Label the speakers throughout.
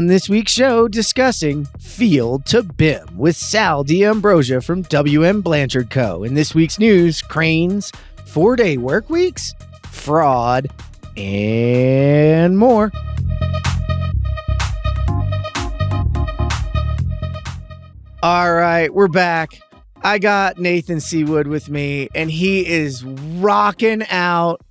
Speaker 1: on this week's show discussing Field to BIM with Sal D'Ambrosia from Blanchard Co. In this week's news, cranes, 4-day work weeks, fraud, and more. All right, we're back. I got Nathan Seawood with me, and he is rocking out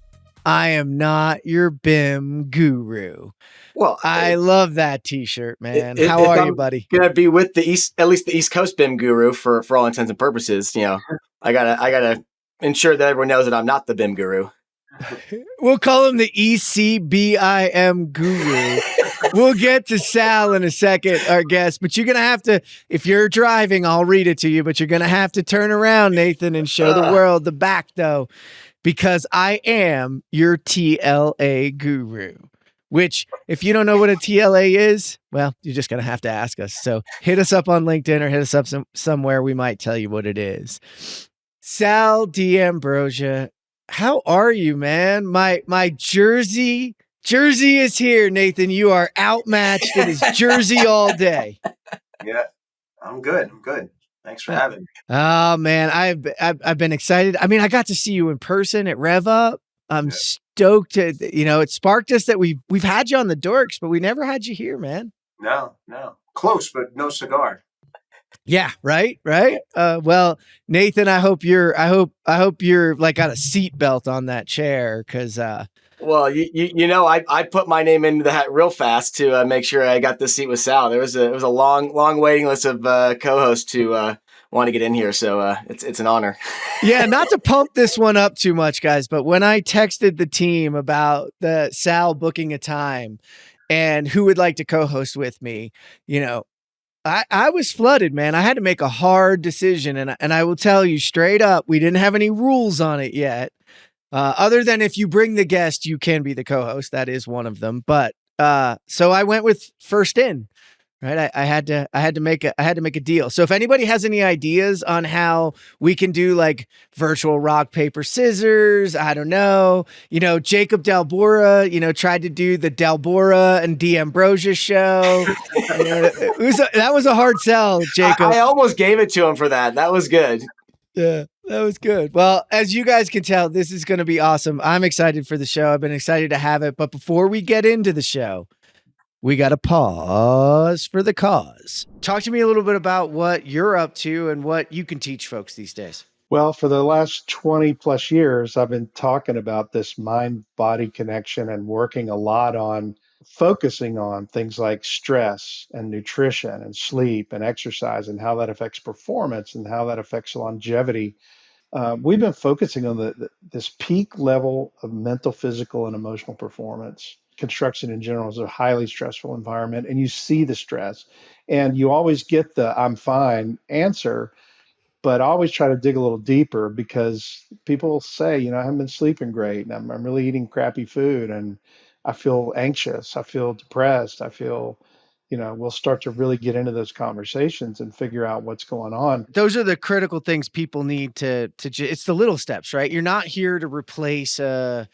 Speaker 1: I am not your BIM guru.
Speaker 2: Well,
Speaker 1: I love that t-shirt, man. How are you, buddy?
Speaker 2: Gonna be with at least the East Coast BIM guru for all intents and purposes. You know, I gotta ensure that everyone knows that I'm not the BIM guru.
Speaker 1: We'll call him the ECBIM guru. We'll get to Sal in a second, our guest, but you're going to have to, if you're driving, I'll read it to you, but you're going to have to turn around, Nathan, and show the world the back, though, because I am your TLA guru, which, if you don't know what a TLA is, well, you're just going to have to ask us. So hit us up on LinkedIn or hit us up somewhere. We might tell you what it is. Sal D'Ambrosia, how are you, man? My jersey is here, Nathan. You are outmatched. It is jersey all day.
Speaker 3: Yeah, I'm good. Thanks for having me.
Speaker 1: Oh man, I've been excited. I mean, I got to see you in person at Rev Up. I'm stoked to, it sparked us that we've had you on the Dorks, but we never had you here, man.
Speaker 3: No, close, but no cigar.
Speaker 1: Yeah, right. Well, Nathan, I hope you're like got a seat belt on that chair, because
Speaker 2: well, I put my name into the hat real fast to make sure I got this seat with Sal. It was a long waiting list of co-hosts who want to get in here, so it's an honor.
Speaker 1: Yeah, not to pump this one up too much, guys, but when I texted the team about the Sal booking a time and who would like to co-host with me, I was flooded, man. I had to make a hard decision, and I will tell you straight up, we didn't have any rules on it yet. Other than if you bring the guest, you can be the co-host. That is one of them. But so I went with first in, right? I had to make a deal. So if anybody has any ideas on how we can do like virtual rock, paper, scissors, I don't know. Jacob D'Ambrosia, tried to do the D'Ambrosia and D'Ambrosia show. That was a hard sell, Jacob.
Speaker 2: I almost gave it to him for that. That was good.
Speaker 1: Yeah, that was good. Well, as you guys can tell, this is going to be awesome. I'm excited for the show. I've been excited to have it. But before we get into the show, we got to pause for the cause. Talk to me a little bit about what you're up to and what you can teach folks these days.
Speaker 4: Well, for the last 20 plus years, I've been talking about this mind-body connection and working a lot on focusing on things like stress and nutrition and sleep and exercise and how that affects performance and how that affects longevity. We've been focusing on this peak level of mental, physical, and emotional performance. Construction in general is a highly stressful environment, and you see the stress, and you always get the "I'm fine" answer. But I always try to dig a little deeper, because people say, I haven't been sleeping great, and I'm really eating crappy food, and I feel anxious, I feel depressed, I feel, we'll start to really get into those conversations and figure out what's going on.
Speaker 1: Those are the critical things people need to it's the little steps, right? You're not here to replace a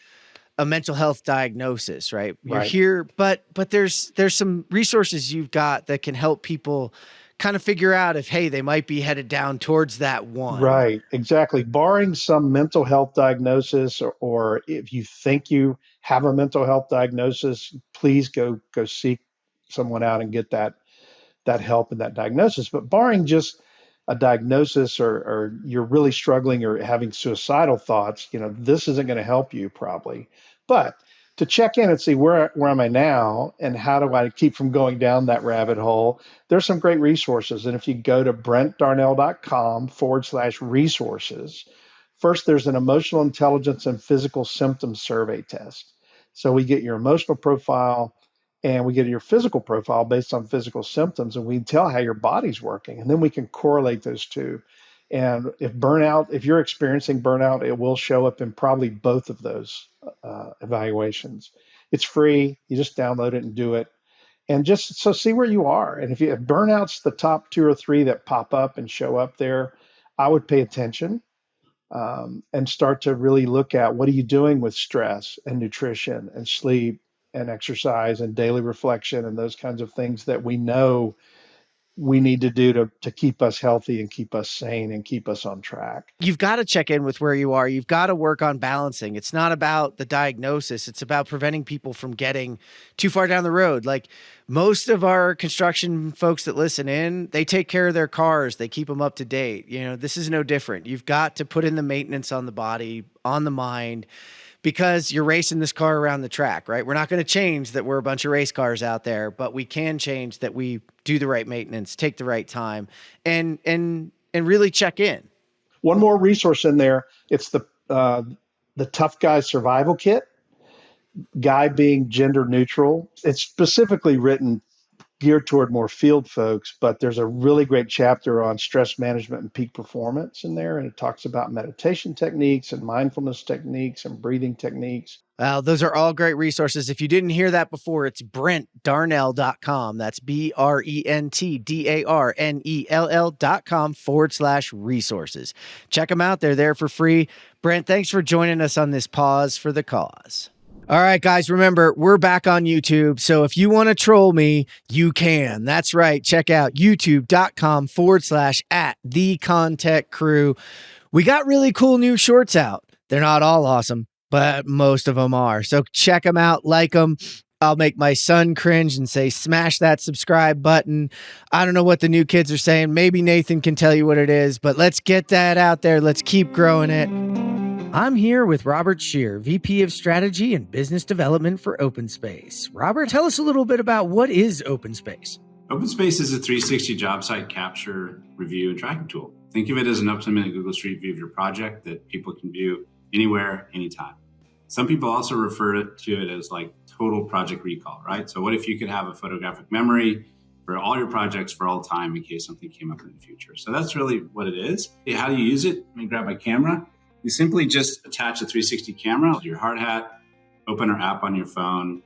Speaker 1: mental health diagnosis, right? You're here, but there's some resources you've got that can help people kind of figure out if, hey, they might be headed down towards that one.
Speaker 4: Right, exactly. Barring some mental health diagnosis, or if you think you have a mental health diagnosis, please go seek someone out and get that help and that diagnosis. But barring just a diagnosis, or you're really struggling or having suicidal thoughts, this isn't going to help you probably. But to check in and see where am I now and how do I keep from going down that rabbit hole, there's some great resources. And if you go to brentdarnell.com/resources, first there's an emotional intelligence and physical symptoms survey test. So we get your emotional profile and we get your physical profile based on physical symptoms, and we tell how your body's working, and then we can correlate those two. And if you're experiencing burnout, it will show up in probably both of those evaluations. It's free. You just download it and do it. And just so see where you are. And if burnout's the top 2 or 3 that pop up and show up there, I would pay attention and start to really look at what are you doing with stress and nutrition and sleep and exercise and daily reflection and those kinds of things that we know we need to do to keep us healthy and keep us sane and keep us on track.
Speaker 1: You've got to check in with where you are. You've got to work on balancing. It's not about the diagnosis. It's about preventing people from getting too far down the road. Like most of our construction folks that listen in, they take care of their cars. They keep them up to date. You know, this is no different. You've got to put in the maintenance on the body, on the mind, because you're racing this car around the track, right? We're not going to change that we're a bunch of race cars out there, but we can change that we do the right maintenance, take the right time, and really check in.
Speaker 4: One more resource in there. It's the Tough Guy Survival Kit. Guy being gender neutral. It's specifically written geared toward more field folks, but there's a really great chapter on stress management and peak performance in there. And it talks about meditation techniques and mindfulness techniques and breathing techniques.
Speaker 1: Well, those are all great resources. If you didn't hear that before, it's BrentDarnell.com. That's BrentDarnell.com/resources. Check them out. They're there for free. Brent, thanks for joining us on this Pause for the Cause. All right, guys, remember, we're back on YouTube. So if you want to troll me, you can. That's right. Check out youtube.com/@the ConTech Crew. We got really cool new shorts out. They're not all awesome, but most of them are. So check them out, like them. I'll make my son cringe and say, smash that subscribe button. I don't know what the new kids are saying. Maybe Nathan can tell you what it is, but let's get that out there. Let's keep growing it. I'm here with Robert Shear, VP of Strategy and Business Development for OpenSpace. Robert, tell us a little bit about what is OpenSpace.
Speaker 5: OpenSpace is a 360 job site capture, review, and tracking tool. Think of it as an up-to-the-minute Google Street View of your project that people can view anywhere, anytime. Some people also refer to it as like total project recall, right? So what if you could have a photographic memory for all your projects for all time in case something came up in the future? So that's really what it is. How do you use it? Let me grab my camera. You simply just attach a 360 camera to your hard hat, open our app on your phone,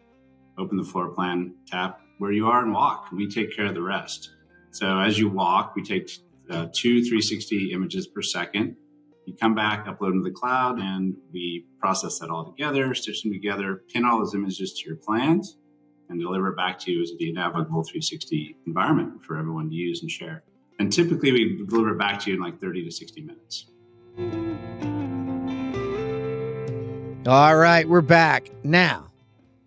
Speaker 5: open the floor plan, tap where you are and walk. We take care of the rest. So as you walk, we take 2 360 images per second. You come back, upload them to the cloud, and we process that all together, stitch them together, pin all those images to your plans, and deliver it back to you as the navigable 360 environment for everyone to use and share. And typically we deliver it back to you in like 30 to 60 minutes.
Speaker 1: All right, we're back. Now,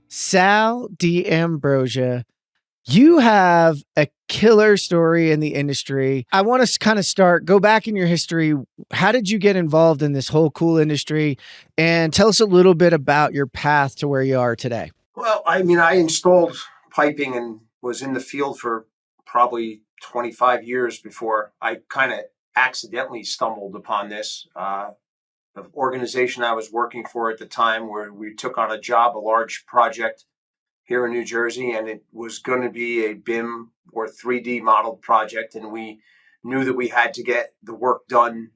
Speaker 1: Sal D'Ambrosia, you have a killer story in the industry. I want to kind of go back in your history. How did you get involved in this whole cool industry? And tell us a little bit about your path to where you are today.
Speaker 3: Well, I mean, I installed piping and was in the field for probably 25 years before I kind of accidentally stumbled upon this. The organization I was working for at the time, where we took on a large project here in New Jersey, and it was going to be a BIM or 3D modeled project. And we knew that we had to get the work done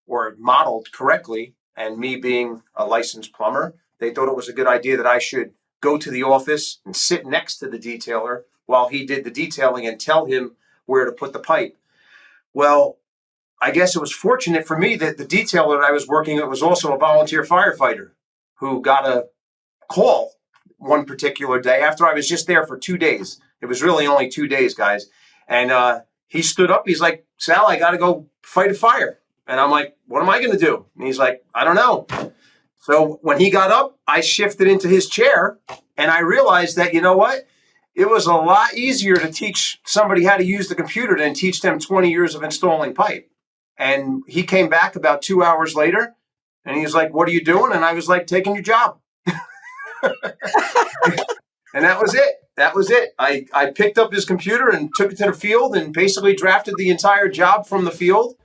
Speaker 3: or modeled correctly. And me being a licensed plumber, they thought it was a good idea that I should go to the office and sit next to the detailer while he did the detailing and tell him where to put the pipe. Well, I guess it was fortunate for me that the detailer that I was working with was also a volunteer firefighter who got a call one particular day after I was just there for 2 days. It was really only 2 days, guys. And he stood up. He's like, Sal, I got to go fight a fire. And I'm like, what am I going to do? And he's like, I don't know. So when he got up, I shifted into his chair and I realized that, you know what? It was a lot easier to teach somebody how to use the computer than teach them 20 years of installing pipe. And he came back about 2 hours later and he was like, what are you doing? And I was like, taking your job. And that was it. That was it. I picked up his computer and took it to the field and basically drafted the entire job from the field.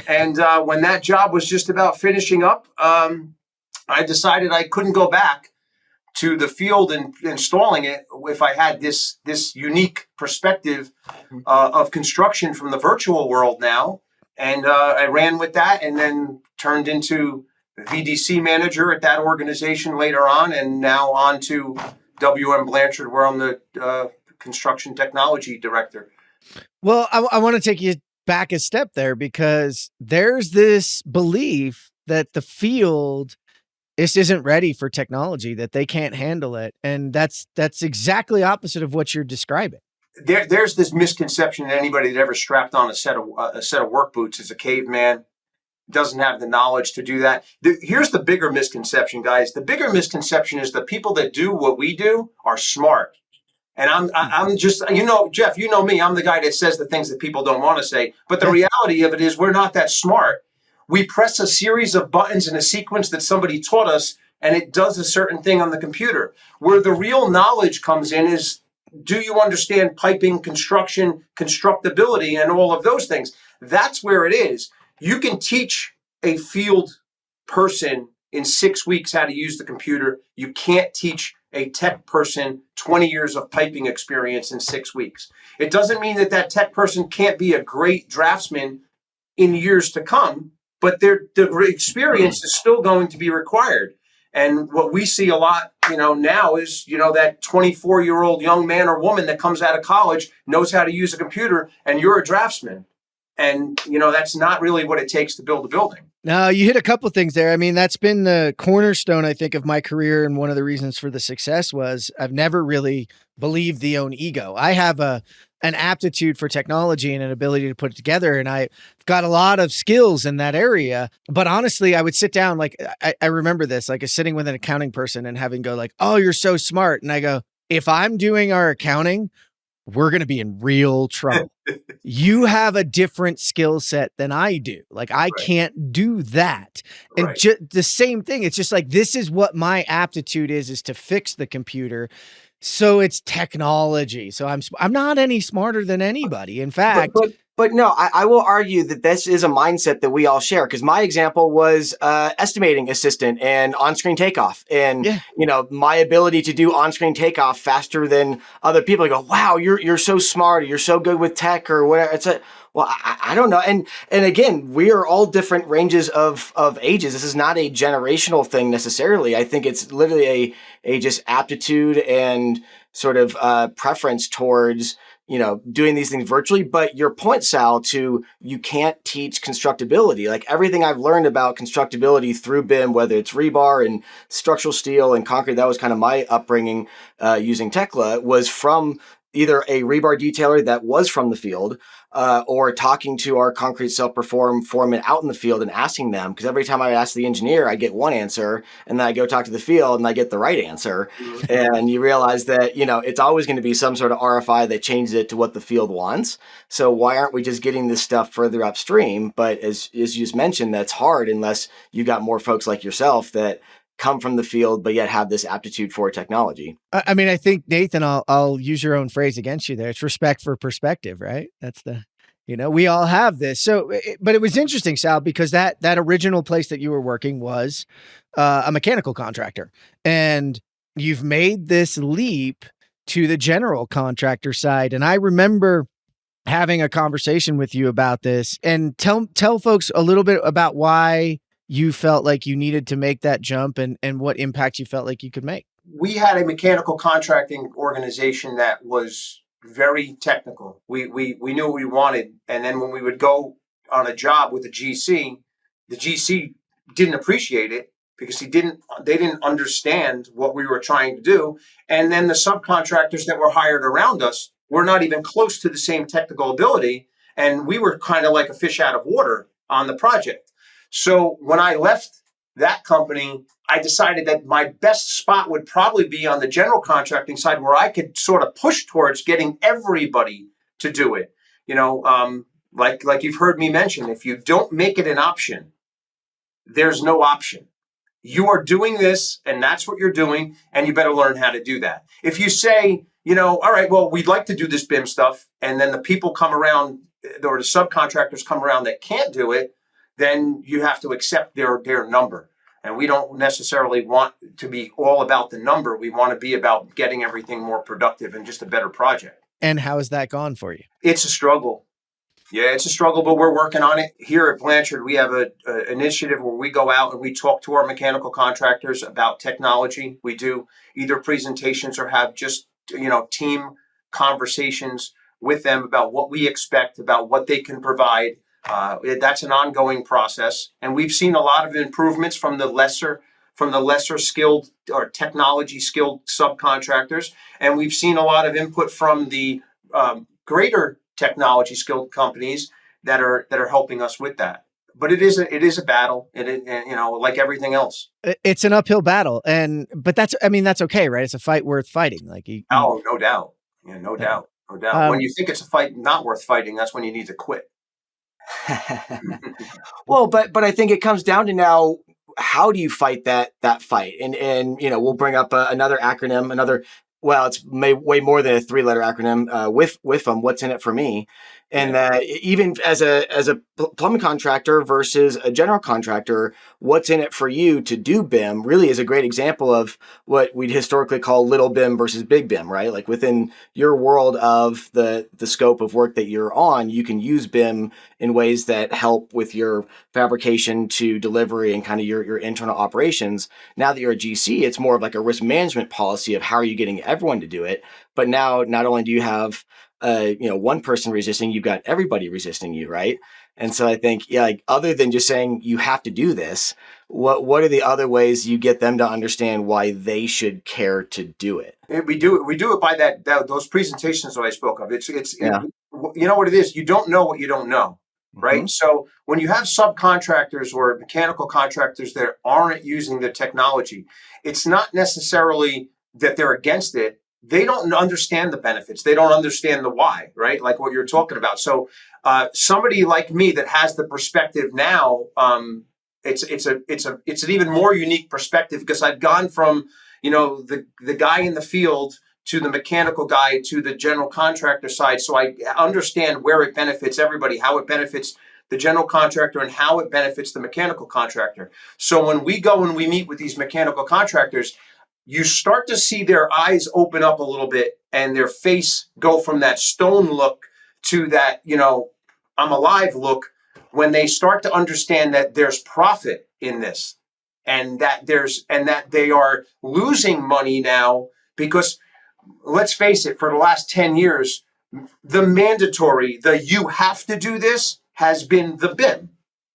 Speaker 3: And when that job was just about finishing up, I decided I couldn't go back to the field and installing it if I had this unique perspective of construction from the virtual world now. And I ran with that and then turned into the VDC manager at that organization later on, and now on to WM Blanchard, where I'm the construction technology director.
Speaker 1: Well, I want to take you back a step there because there's this belief that the field this isn't ready for technology, that they can't handle it. And that's exactly opposite of what you're describing.
Speaker 3: There's this misconception that anybody that ever strapped on a set of work boots is a caveman, doesn't have the knowledge to do that. Here's the bigger misconception, guys. The bigger misconception is the people that do what we do are smart. And I'm just, Jeff, you know me, I'm the guy that says the things that people don't want to say. But the reality of it is we're not that smart. We press a series of buttons in a sequence that somebody taught us, and it does a certain thing on the computer. Where the real knowledge comes in is, do you understand piping, construction, constructability, and all of those things? That's where it is. You can teach a field person in 6 weeks how to use the computer. You can't teach a tech person 20 years of piping experience in 6 weeks. It doesn't mean that that tech person can't be a great draftsman in years to come, but the experience is still going to be required. And what we see a lot, now is, that 24-year-old young man or woman that comes out of college knows how to use a computer, and you're a draftsman. And, that's not really what it takes to build a building.
Speaker 1: No, you hit a couple of things there. I mean, that's been the cornerstone, I think, of my career. And one of the reasons for the success was I've never really believed the own ego. I have an aptitude for technology and an ability to put it together. And I've got a lot of skills in that area. But honestly, I would sit down, like, I remember this, like sitting with an accounting person and having go like, oh, you're so smart. And I go, if I'm doing our accounting, we're going to be in real trouble. You have a different skill set than I do. Like, I can't do that. And the same thing. It's just like, this is what my aptitude is to fix the computer. So it's technology. So I'm not any smarter than anybody. In fact,
Speaker 2: but no, I will argue that this is a mindset that we all share. Because my example was estimating assistant and on-screen takeoff, and my ability to do on-screen takeoff faster than other people. I go, wow, you're so smart, or you're so good with tech, or whatever. Well, I don't know. And again, we are all different ranges of ages. This is not a generational thing necessarily. I think it's literally a just aptitude and sort of preference towards doing these things virtually. But your point, Sal, you can't teach constructability. Like, everything I've learned about constructability through BIM, whether it's rebar and structural steel and concrete, that was kind of my upbringing using Tekla, was from either a rebar detailer that was from the field, or talking to our concrete self-perform foreman out in the field and asking them, because every time I ask the engineer, I get one answer, and then I go talk to the field and I get the right answer. And you realize that, it's always going to be some sort of RFI that changes it to what the field wants. So why aren't we just getting this stuff further upstream? But as you just mentioned, that's hard unless you got more folks like yourself that come from the field, but yet have this aptitude for technology.
Speaker 1: I mean, I think, Nathan, I'll use your own phrase against you there. It's respect for perspective, right? That's we all have this. So, but it was interesting, Sal, because that original place that you were working was a mechanical contractor, and you've made this leap to the general contractor side. And I remember having a conversation with you about this, and tell folks a little bit about why you felt like you needed to make that jump, and what impact you felt like you could make.
Speaker 3: We had a mechanical contracting organization that was very technical. We knew what we wanted. And then when we would go on a job with the GC didn't appreciate it because they didn't understand what we were trying to do. And then the subcontractors that were hired around us were not even close to the same technical ability. And we were kind of like a fish out of water on the project. So when I left that company, I decided that my best spot would probably be on the general contracting side, where I could sort of push towards getting everybody to do it. Like you've heard me mention, if you don't make it an option, there's no option. You are doing this, and that's what you're doing, and you better learn how to do that. If you say, all right, well, we'd like to do this BIM stuff, and then the people come around, or the subcontractors come around that can't do it, then you have to accept their number. And we don't necessarily want to be all about the number. We want to be about getting everything more productive and just a better project.
Speaker 1: And how has that gone for you?
Speaker 3: It's a struggle. Yeah, it's a struggle, but we're working on it. Here at Blanchard, we have an initiative where we go out and we talk to our mechanical contractors about technology. We do either presentations or have just, team conversations with them about what we expect, about what they can provide. That's an ongoing process. And we've seen a lot of improvements from the lesser from the lesser skilled or technology skilled subcontractors, and we've seen a lot of input from the greater technology skilled companies that are helping us with that. But it is a battle, and like everything else.
Speaker 1: It's an uphill battle, but that's okay, right? It's a fight worth fighting. Like
Speaker 3: oh, no doubt, yeah, no doubt. When you think it's a fight not worth fighting, that's when you need to quit.
Speaker 2: Well, but I think it comes down to now, how do you fight that fight? And we'll bring up another acronym, well, it's way more than a 3-letter acronym, with them. What's in it for me? And even as a plumbing contractor versus a general contractor, what's in it for you to do BIM really is a great example of what we'd historically call little BIM versus big BIM, right? Like within your world of the scope of work that you're on, you can use BIM in ways that help with your fabrication to delivery and kind of your internal operations. Now that you're a GC, it's more of like a risk management policy of how are you getting everyone to do it. But now not only do you have one person resisting, you've got everybody resisting you, right? And so I think, like other than just saying you have to do this, what are the other ways you get them to understand why they should care to do it?
Speaker 3: We do it by those presentations that I spoke of. You know what it is? You don't know what you don't know, right? Mm-hmm. So when you have subcontractors or mechanical contractors that aren't using the technology, it's not necessarily that they're against it. They don't understand the benefits. They don't understand the why, right? Like what you're talking about. So somebody like me that has the perspective now, it's an even more unique perspective, because I've gone from the guy in the field to the mechanical guy to the general contractor side. So I understand where it benefits everybody, how it benefits the general contractor, and how it benefits the mechanical contractor. So when we go and we meet with these mechanical contractors, you start to see their eyes open up a little bit and their face go from that stone look to that, I'm alive look, when they start to understand that there's profit in this, and that they are losing money now, because let's face it, for the last 10 years, you have to do this has been the BIM,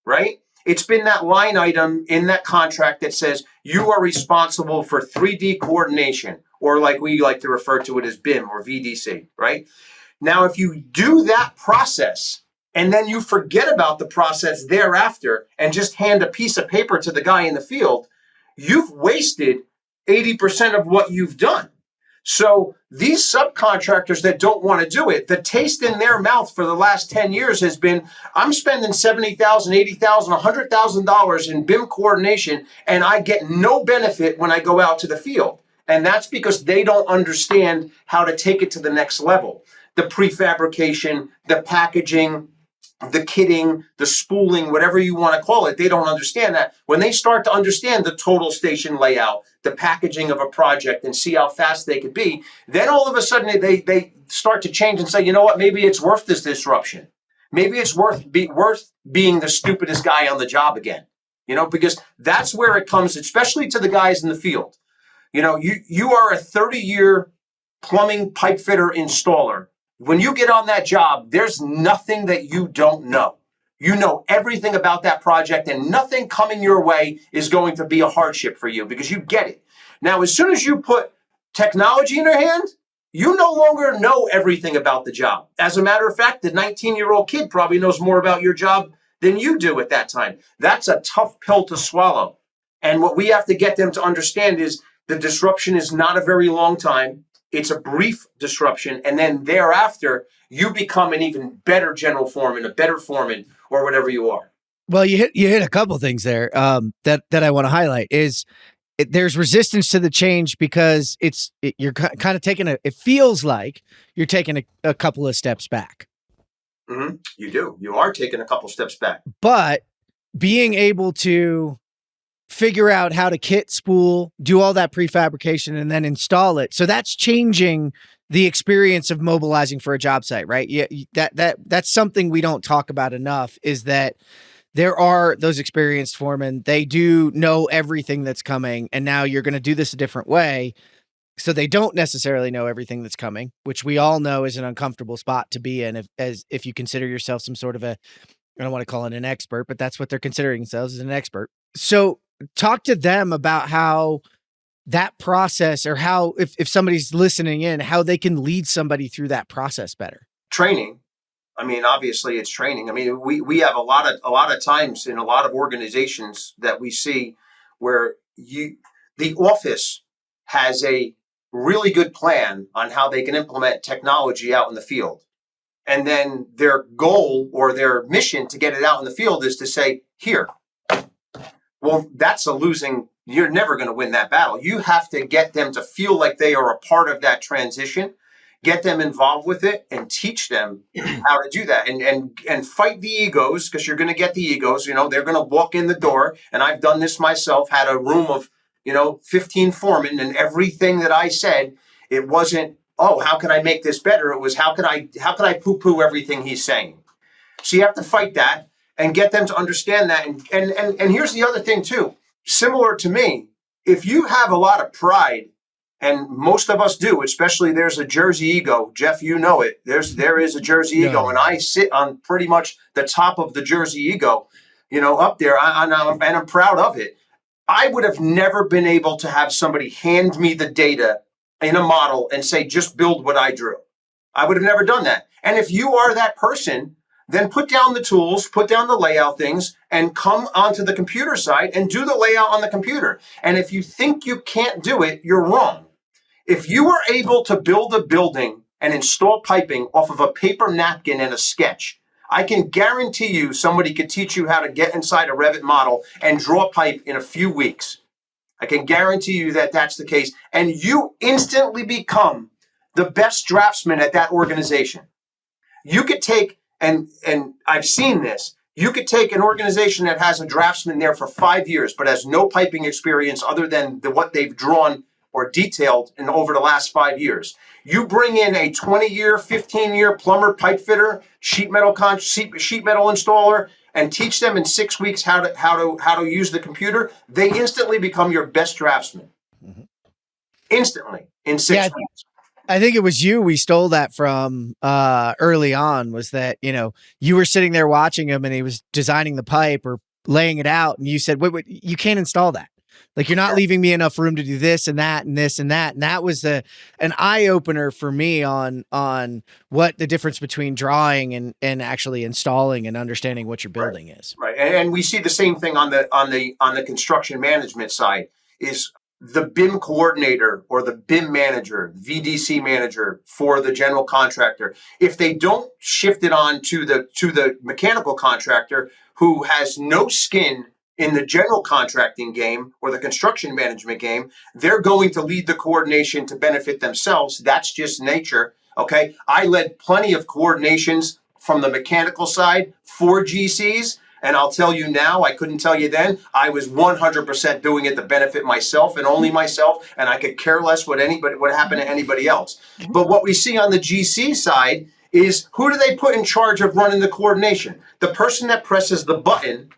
Speaker 3: right? It's been that line item in that contract that says you are responsible for 3D coordination, or like we like to refer to it as BIM or VDC, right? Now, if you do that process and then you forget about the process thereafter and just hand a piece of paper to the guy in the field, you've wasted 80% of what you've done. So these subcontractors that don't want to do it, the taste in their mouth for the last 10 years has been, I'm spending $70,000, $80,000, $100,000 in BIM coordination, and I get no benefit when I go out to the field. And that's because they don't understand how to take it to the next level. The prefabrication, the packaging, the kitting, the spooling, whatever you want to call it, they don't understand that. When they start to understand the total station layout, the packaging of a project, and see how fast they could be, then all of a sudden they start to change and say, you know what, maybe it's worth this disruption. Maybe it's worth being the stupidest guy on the job again, because that's where it comes, especially to the guys in the field. You are a 30-year plumbing pipe fitter installer. When you get on that job, there's nothing that you don't know. You know everything about that project, and nothing coming your way is going to be a hardship for you, because you get it. Now, as soon as you put technology in your hand, you no longer know everything about the job. As a matter of fact, the 19-year-old kid probably knows more about your job than you do at that time. That's a tough pill to swallow. And what we have to get them to understand is the disruption is not a very long time. It's a brief disruption, and then thereafter, you become an even better general foreman, a better foreman, or whatever you are.
Speaker 1: Well, you hit a couple things there that I want to highlight. There's resistance to the change because you're kind of taking it feels like you're taking a couple of steps back.
Speaker 3: Mm-hmm. You do. You are taking a couple steps back.
Speaker 1: But being able to figure out how to kit, spool, do all that prefabrication, and then install it. So that's changing the experience of mobilizing for a job site, right? Yeah, that's something we don't talk about enough, is that there are those experienced foremen. They do know everything that's coming, and now you're going to do this a different way. So they don't necessarily know everything that's coming, which we all know is an uncomfortable spot to be in if you consider yourself some sort of I don't want to call it an expert, but that's what they're considering themselves, as an expert. So talk to them about how that process, or how, if somebody's listening in, how they can lead somebody through that process better.
Speaker 3: Training. I mean, obviously it's training. I mean, we have a lot of times in a lot of organizations that we see where the office has a really good plan on how they can implement technology out in the field. And then their goal or their mission to get it out in the field is to say, here. Well, that's a losing. You're never going to win that battle. You have to get them to feel like they are a part of that transition, get them involved with it, and teach them how to do that, and fight the egos, because you're going to get the egos. You know, they're going to walk in the door, and I've done this myself. Had a room of 15 foremen, and everything that I said, it wasn't, oh, how can I make this better? It was, how could I poo-poo everything he's saying? So you have to fight that and get them to understand that. And here's the other thing too. Similar to me, if you have a lot of pride, and most of us do, especially there's a Jersey ego. Jeff, you know it. There is a Jersey ego, and I sit on pretty much the top of the Jersey ego, up there, and I'm proud of it. I would have never been able to have somebody hand me the data in a model and say, just build what I drew. I would have never done that. And if you are that person, then put down the tools, put down the layout things, and come onto the computer side and do the layout on the computer. And if you think you can't do it, you're wrong. If you are able to build a building and install piping off of a paper napkin and a sketch, I can guarantee you somebody could teach you how to get inside a Revit model and draw pipe in a few weeks. I can guarantee you that that's the case. And you instantly become the best draftsman at that organization. You could take, and I've seen this, you could take an organization that has a draftsman there for 5 years, but has no piping experience other than what they've drawn or detailed in over the last 5 years. You bring in a 20-year, 15-year plumber, pipe fitter, sheet metal installer, and teach them in 6 weeks how to use the computer. They instantly become your best draftsman. Mm-hmm. Instantly in 6 weeks.
Speaker 1: I think it was you we stole that from early on, was that, you were sitting there watching him and he was designing the pipe or laying it out, and you said, wait, you can't install that. Like, you're not leaving me enough room to do this and that and this and that. And that was an eye opener for me on what the difference between drawing and actually installing and understanding what your building is.
Speaker 3: Right. And we see the same thing on the construction management side. Is the BIM coordinator or the BIM manager, VDC manager for the general contractor, if they don't shift it on to the mechanical contractor who has no skin in the general contracting game or the construction management game, they're going to lead the coordination to benefit themselves. That's just nature. Okay. I led plenty of coordinations from the mechanical side for GCs. And I'll tell you now, I couldn't tell you then, I was 100% doing it to benefit myself and only myself. And I could care less what happened to anybody else. But what we see on the GC side is, who do they put in charge of running the coordination? The person that presses the button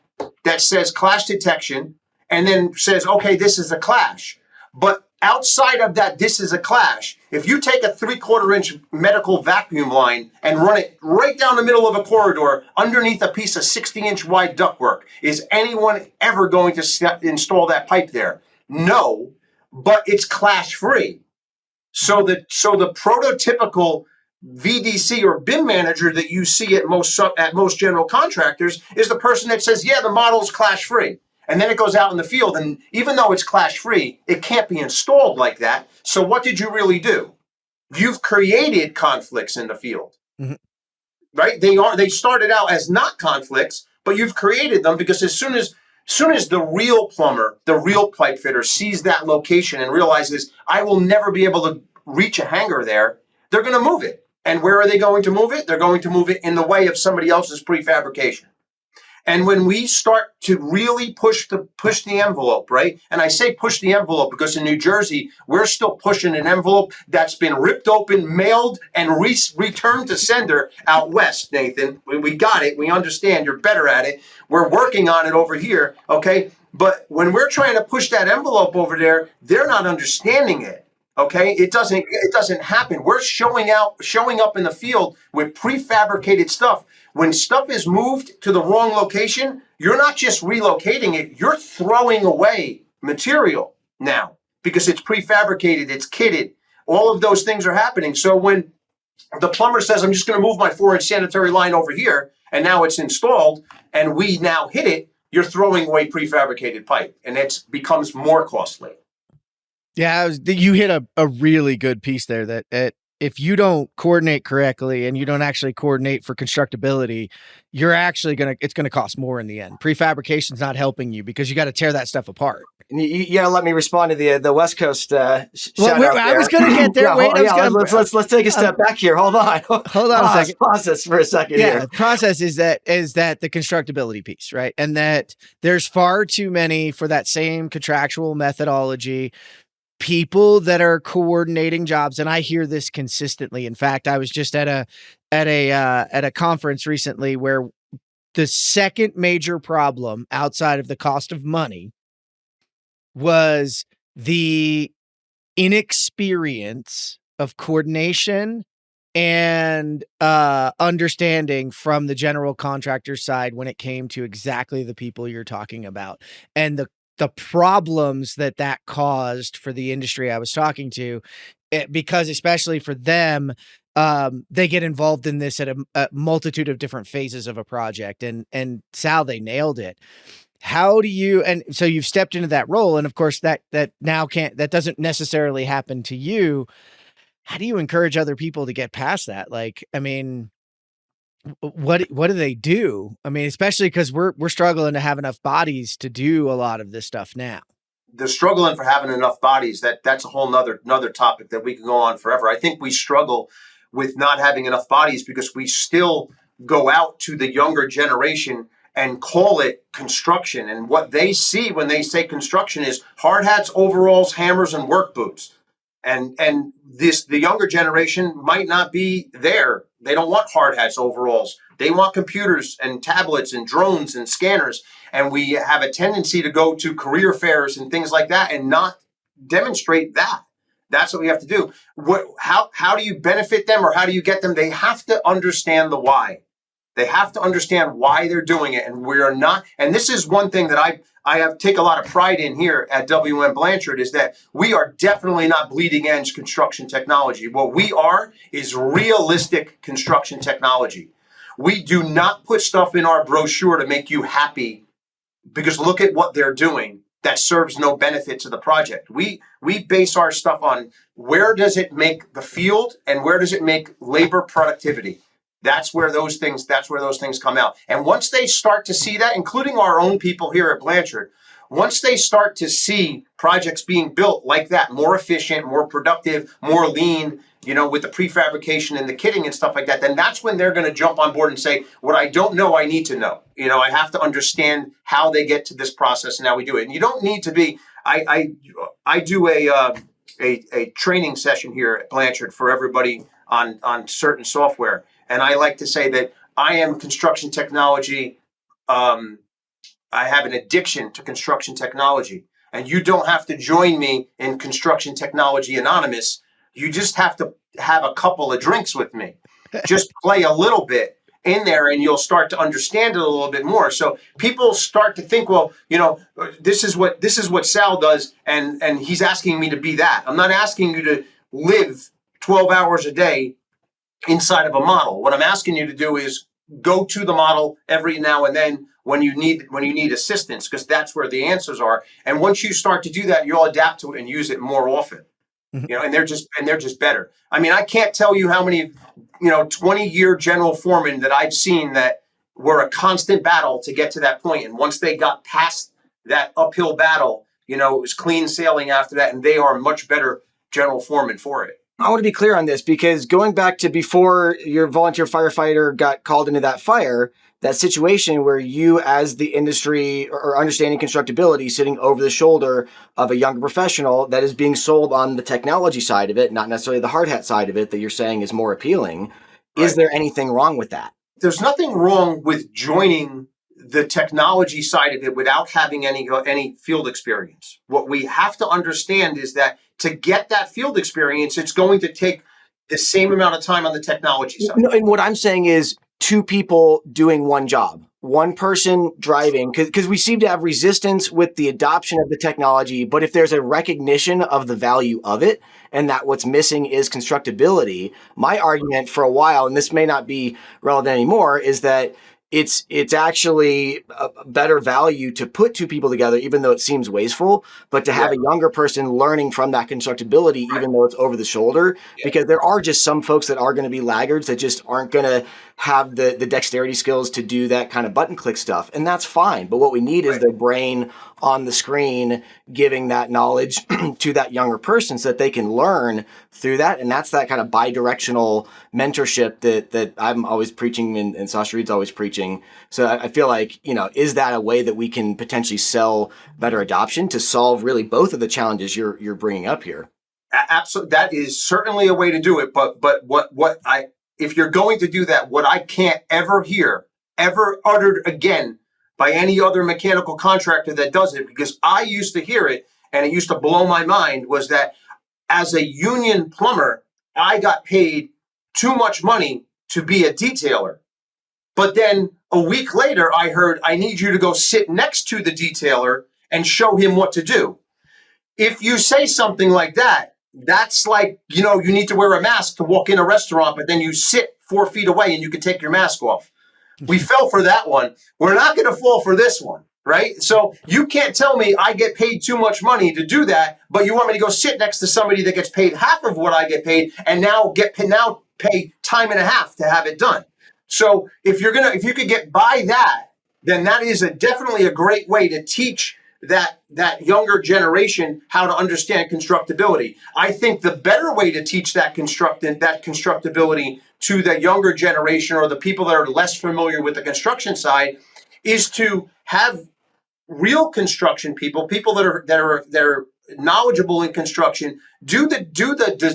Speaker 3: that says clash detection and then says, okay, this is a clash. But outside of that, this is a clash. If you take a 3/4 inch medical vacuum line and run it right down the middle of a corridor underneath a piece of 60-inch wide ductwork, is anyone ever going to install that pipe there? No, but it's clash free. So the prototypical VDC or BIM manager that you see at most general contractors is the person that says, yeah, the model's clash free. And then it goes out in the field, and even though it's clash free, it can't be installed like that. So what did you really do? You've created conflicts in the field. Mm-hmm. Right? They started out as not conflicts, but you've created them, because as soon as the real plumber, the real pipe fitter sees that location and realizes, I will never be able to reach a hanger there, they're going to move it. And where are they going to move it? They're going to move it in the way of somebody else's prefabrication. And when we start to really push the envelope, right? And I say push the envelope because in New Jersey, we're still pushing an envelope that's been ripped open, mailed, and returned to sender out west, Nathan. We got it. We understand. You're better at it. We're working on it over here, okay? But when we're trying to push that envelope over there, they're not understanding it. Okay, it doesn't happen. We're showing up in the field with prefabricated stuff. When stuff is moved to the wrong location, you're not just relocating it, you're throwing away material now because it's prefabricated, it's kitted. All of those things are happening. So when the plumber says, I'm just going to move my 4-inch sanitary line over here, and now it's installed, and we now hit it, you're throwing away prefabricated pipe, and it becomes more costly.
Speaker 1: Yeah, you hit a really good piece there that if you don't coordinate correctly and you don't actually coordinate for constructability, you're actually it's going to cost more in the end. Prefabrication's not helping you because you got to tear that stuff apart.
Speaker 2: You gotta let me respond to the West Coast shout
Speaker 1: out
Speaker 2: I
Speaker 1: was going to get there.
Speaker 2: Let's take a step back here. Hold on
Speaker 1: a second.
Speaker 2: Process for a second.
Speaker 1: Yeah, the process is that the constructability piece, right? And that there's far too many for that same contractual methodology. People that are coordinating jobs, and I hear this consistently. In fact, I was just at a conference recently where the second major problem outside of the cost of money was the inexperience of coordination and understanding from the general contractor side when it came to exactly the people you're talking about, and the problems that caused for the industry I was talking to, because especially for them, they get involved in this at a multitude of different phases of a project. And Sal, they nailed it. How do you, and so you've stepped into that role, and of course that doesn't necessarily happen to you. How do you encourage other people to get past that? Like, I mean, what do they do? I mean, especially because we're struggling to have enough bodies to do a lot of this stuff now.
Speaker 3: The struggling for having enough bodies, that's a whole nother topic that we can go on forever. I think we struggle with not having enough bodies because we still go out to the younger generation and call it construction. And what they see when they say construction is hard hats, overalls, hammers, and work boots. And the younger generation might not be there. They don't want hard hats, overalls. They want computers and tablets and drones and scanners. And we have a tendency to go to career fairs and things like that and not demonstrate that. That's what we have to do. How do you benefit them, or how do you get them? They have to understand the why. They have to understand why they're doing it. And we are not, and this is one thing that I have take a lot of pride in here at WM Blanchard, is that we are definitely not bleeding edge construction technology. What we are is realistic construction technology. We do not put stuff in our brochure to make you happy, because look at what they're doing that serves no benefit to the project. We base our stuff on where does it make the field and where does it make labor productivity. That's where those things come out. And once they start to see that, including our own people here at Blanchard, once they start to see projects being built like that, more efficient, more productive, more lean, with the prefabrication and the kitting and stuff like that, then that's when they're going to jump on board and say, what I don't know, I need to know. I have to understand how they get to this process and how we do it. And you don't need to be, I do a training session here at Blanchard for everybody on certain software. And I like to say that I am construction technology. I have an addiction to construction technology. And you don't have to join me in Construction Technology Anonymous. You just have to have a couple of drinks with me. Just play a little bit in there and you'll start to understand it a little bit more. So people start to think, well, this is what Sal does, and he's asking me to be that. I'm not asking you to live 12 hours a day inside of a model. What I'm asking you to do is go to the model every now and then when you need assistance, because that's where the answers are. And once you start to do that, you'll adapt to it and use it more often. And they're just better. I mean, I can't tell you how many 20-year general foremen that I've seen that were a constant battle to get to that point. And once they got past that uphill battle, it was clean sailing after that, and they are much better general foremen for it.
Speaker 2: I want to be clear on this, because going back to before your volunteer firefighter got called into that fire, that situation where you, as the industry or understanding constructability, sitting over the shoulder of a younger professional that is being sold on the technology side of it, not necessarily the hard hat side of it that you're saying is more appealing. Right. Is there anything wrong with that?
Speaker 3: There's nothing wrong with joining the technology side of it without having any field experience. What we have to understand is that to get that field experience, it's going to take the same amount of time on the technology side.
Speaker 2: No, and what I'm saying is 2 people doing one job. one person driving, because we seem to have resistance with the adoption of the technology, but if there's a recognition of the value of it and that what's missing is constructability, my argument for a while, and this may not be relevant anymore, is that it's actually a better value to put two people together, even though it seems wasteful, but to have a younger person learning from that constructability, even though it's over the shoulder, because there are just some folks that are going to be laggards that just aren't going to have the dexterity skills to do that kind of button click stuff. And that's fine. But what we need is their brain on the screen giving that knowledge to that younger person so that they can learn through that. And that's that kind of bi-directional mentorship that I'm always preaching and Sasha Reed's always preaching. So I feel like, is that a way that we can potentially sell better adoption to solve really both of the challenges you're bringing up here?
Speaker 3: Absolutely. That is certainly a way to do it. But if you're going to do that, what I can't ever hear, ever uttered again by any other mechanical contractor that does it, because I used to hear it and it used to blow my mind, was that as a union plumber, I got paid too much money to be a detailer. But then a week later, I heard, I need you to go sit next to the detailer and show him what to do. If you say something like that, that's like, you need to wear a mask to walk in a restaurant, but then you sit 4 feet away and you can take your mask off. We fell for that one. We're not going to fall for this one, right? So you can't tell me I get paid too much money to do that, but you want me to go sit next to somebody that gets paid half of what I get paid and now pay time and a half to have it done. So if you could get by that, then that is definitely a great way to teach that younger generation how to understand constructability. I think the better way to teach that constructability to the younger generation or the people that are less familiar with the construction side is to have real construction people that are knowledgeable in construction, do the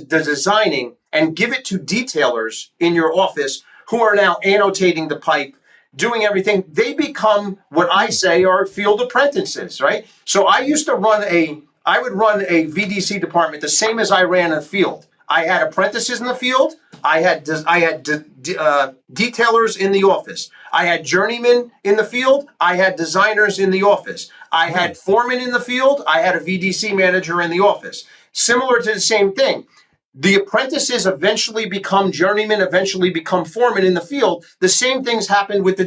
Speaker 3: designing and give it to detailers in your office who are now annotating the pipe, doing everything. They become what I say are field apprentices, right? So I used to run a VDC department the same as I ran a field. I had apprentices in the field. I had detailers in the office. I had journeymen in the field. I had designers in the office. I had foremen in the field. I had a VDC manager in the office. Similar to the same thing. The apprentices eventually become journeymen, eventually become foremen in the field. The same things happen with the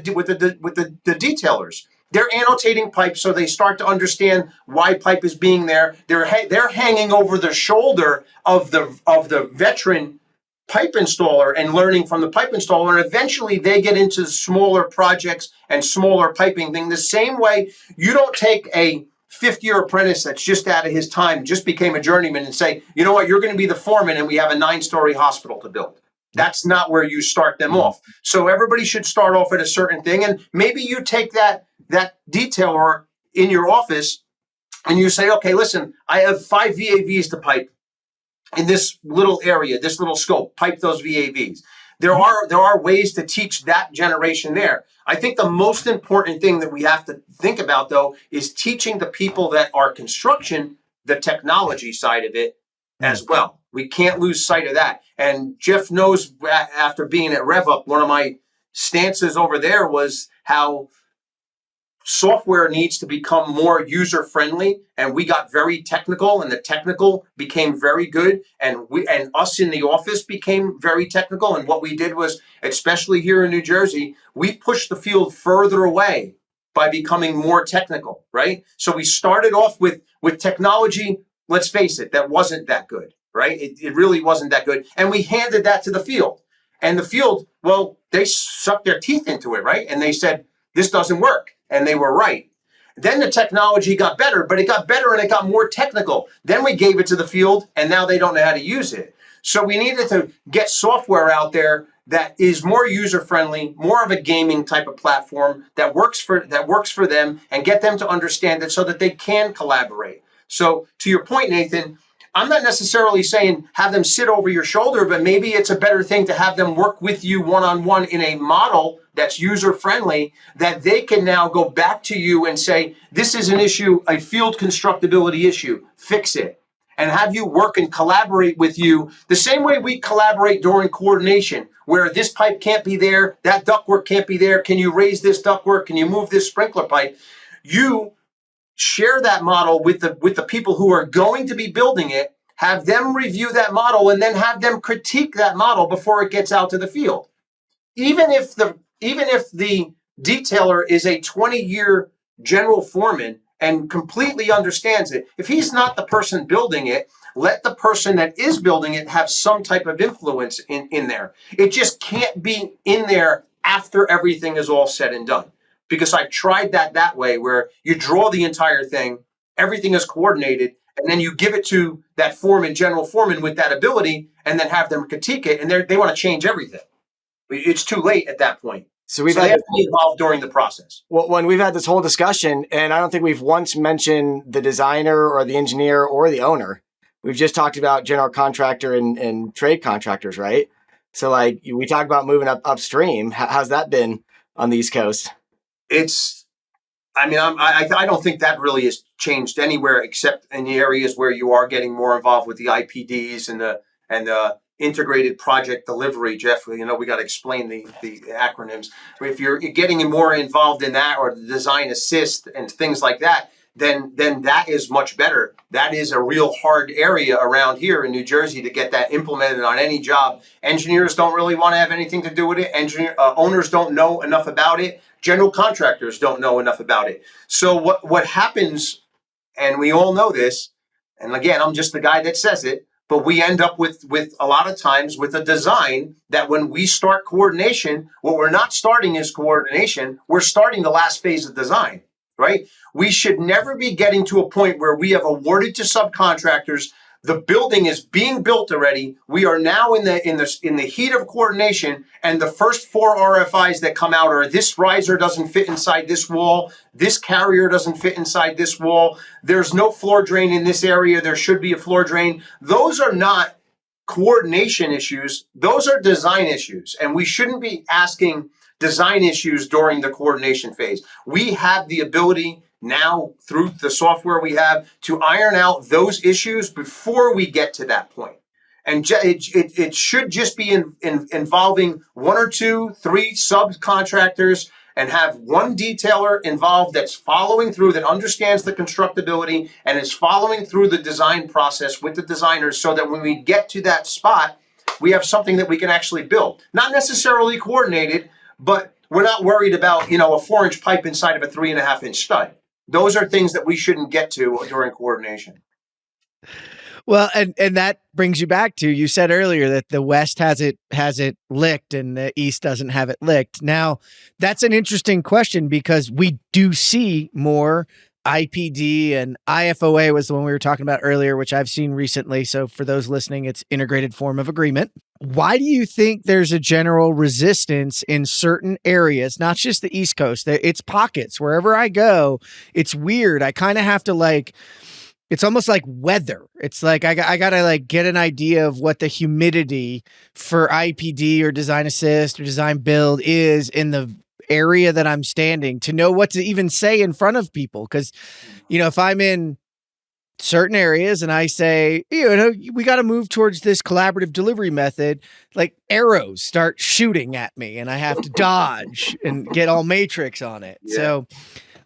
Speaker 3: detailers. They're annotating pipe, so they start to understand why pipe is being there. They're hanging over the shoulder of the veteran pipe installer and learning from the pipe installer, and eventually they get into smaller projects and smaller piping thing. The same way, you don't take a fifth-year apprentice that's just out of his time, just became a journeyman, and say, you know what, you're going to be the foreman and we have a 9-story hospital to build. That's not where you start them off. So everybody should start off at a certain thing, and maybe you take that detailer in your office and you say, okay, listen, I have 5 VAVs to pipe in this little area, this little scope, pipe those VAVs. There are ways to teach that generation there. I think the most important thing that we have to think about, though, is teaching the people that are construction the technology side of it as well. We can't lose sight of that. And Jeff knows, after being at RevUp, one of my stances over there was how software needs to become more user-friendly, and we got very technical, and the technical became very good, and us in the office became very technical. And what we did was, especially here in New Jersey, we pushed the field further away by becoming more technical, right? So we started off with technology, let's face it, that wasn't that good, right? It really wasn't that good. And we handed that to the field. And the field, well, they sucked their teeth into it, right? And they said, this doesn't work. And they were right. Then the technology got better, but it got better and it got more technical. Then we gave it to the field, and now they don't know how to use it. So we needed to get software out there that is more user-friendly, more of a gaming type of platform that works for them, and get them to understand it so that they can collaborate. So to your point, Nathan, I'm not necessarily saying have them sit over your shoulder, but maybe it's a better thing to have them work with you one-on-one in a model that's user-friendly, that they can now go back to you and say, this is an issue, a field constructability issue, fix it. and have you work and collaborate with you the same way we collaborate during coordination, where this pipe can't be there, that ductwork can't be there. Can you raise this ductwork? Can you move this sprinkler pipe? You share that model with the people who are going to be building it, have them review that model, and then have them critique that model before it gets out to the field. Even if the detailer is a 20-year general foreman and completely understands it, if he's not the person building it, let the person that is building it have some type of influence in there. It just can't be in there after everything is all said and done. Because I've tried that way, where you draw the entire thing, everything is coordinated, and then you give it to that foreman, general foreman, with that ability, and then have them critique it, and they want to change everything. It's too late at that point.
Speaker 2: So
Speaker 3: they have to be involved during the process.
Speaker 2: Well, when we've had this whole discussion, and I don't think we've once mentioned the designer or the engineer or the owner. We've just talked about general contractor and trade contractors, right? So like we talk about moving upstream. How's that been on the East Coast?
Speaker 3: I don't think that really has changed anywhere except in the areas where you are getting more involved with the IPDs and the integrated project delivery. Jeff, we got to explain the acronyms. If you're getting more involved in that, or the design assist and things like that, then that is much better. That is a real hard area around here in New Jersey to get that implemented on any job. Engineers don't really want to have anything to do with it. Owners don't know enough about it. General contractors don't know enough about it. So what happens, and we all know this, and again, I'm just the guy that says it, but we end up with a lot of times with a design that when we start coordination, what we're not starting is coordination. We're starting the last phase of design, right? We should never be getting to a point where we have awarded to subcontractors. The building is being built already. We are now in the heat of coordination, and the first 4 RFIs that come out are: this riser doesn't fit inside this wall, this carrier doesn't fit inside this wall, there's no floor drain in this area, there should be a floor drain. Those are not coordination issues, those are design issues, and we shouldn't be asking design issues during the coordination phase. We have the ability now, through the software we have, to iron out those issues before we get to that point. And it should just be involving 1 or 2, 3 subcontractors, and have one detailer involved that's following through, that understands the constructability and is following through the design process with the designers, so that when we get to that spot, we have something that we can actually build. Not necessarily coordinated, but we're not worried about, a 4-inch pipe inside of a 3.5-inch stud. Those are things that we shouldn't get to during coordination.
Speaker 1: Well, and that brings you back to, you said earlier that the West has it licked and the East doesn't have it licked. Now, that's an interesting question, because we do see more IPD, and IFOA was the one we were talking about earlier, which I've seen recently. So for those listening, it's integrated form of agreement. Why do you think there's a general resistance in certain areas, not just the East Coast? It's pockets. Wherever I go, it's weird. I kind of have to it's almost like weather. It's like I got to get an idea of what the humidity for IPD or design assist or design build is in the area that I'm standing, to know what to even say in front of people. Because, if I'm in certain areas and I say, we got to move towards this collaborative delivery method, like arrows start shooting at me and I have to dodge and get all matrix on it. Yeah. So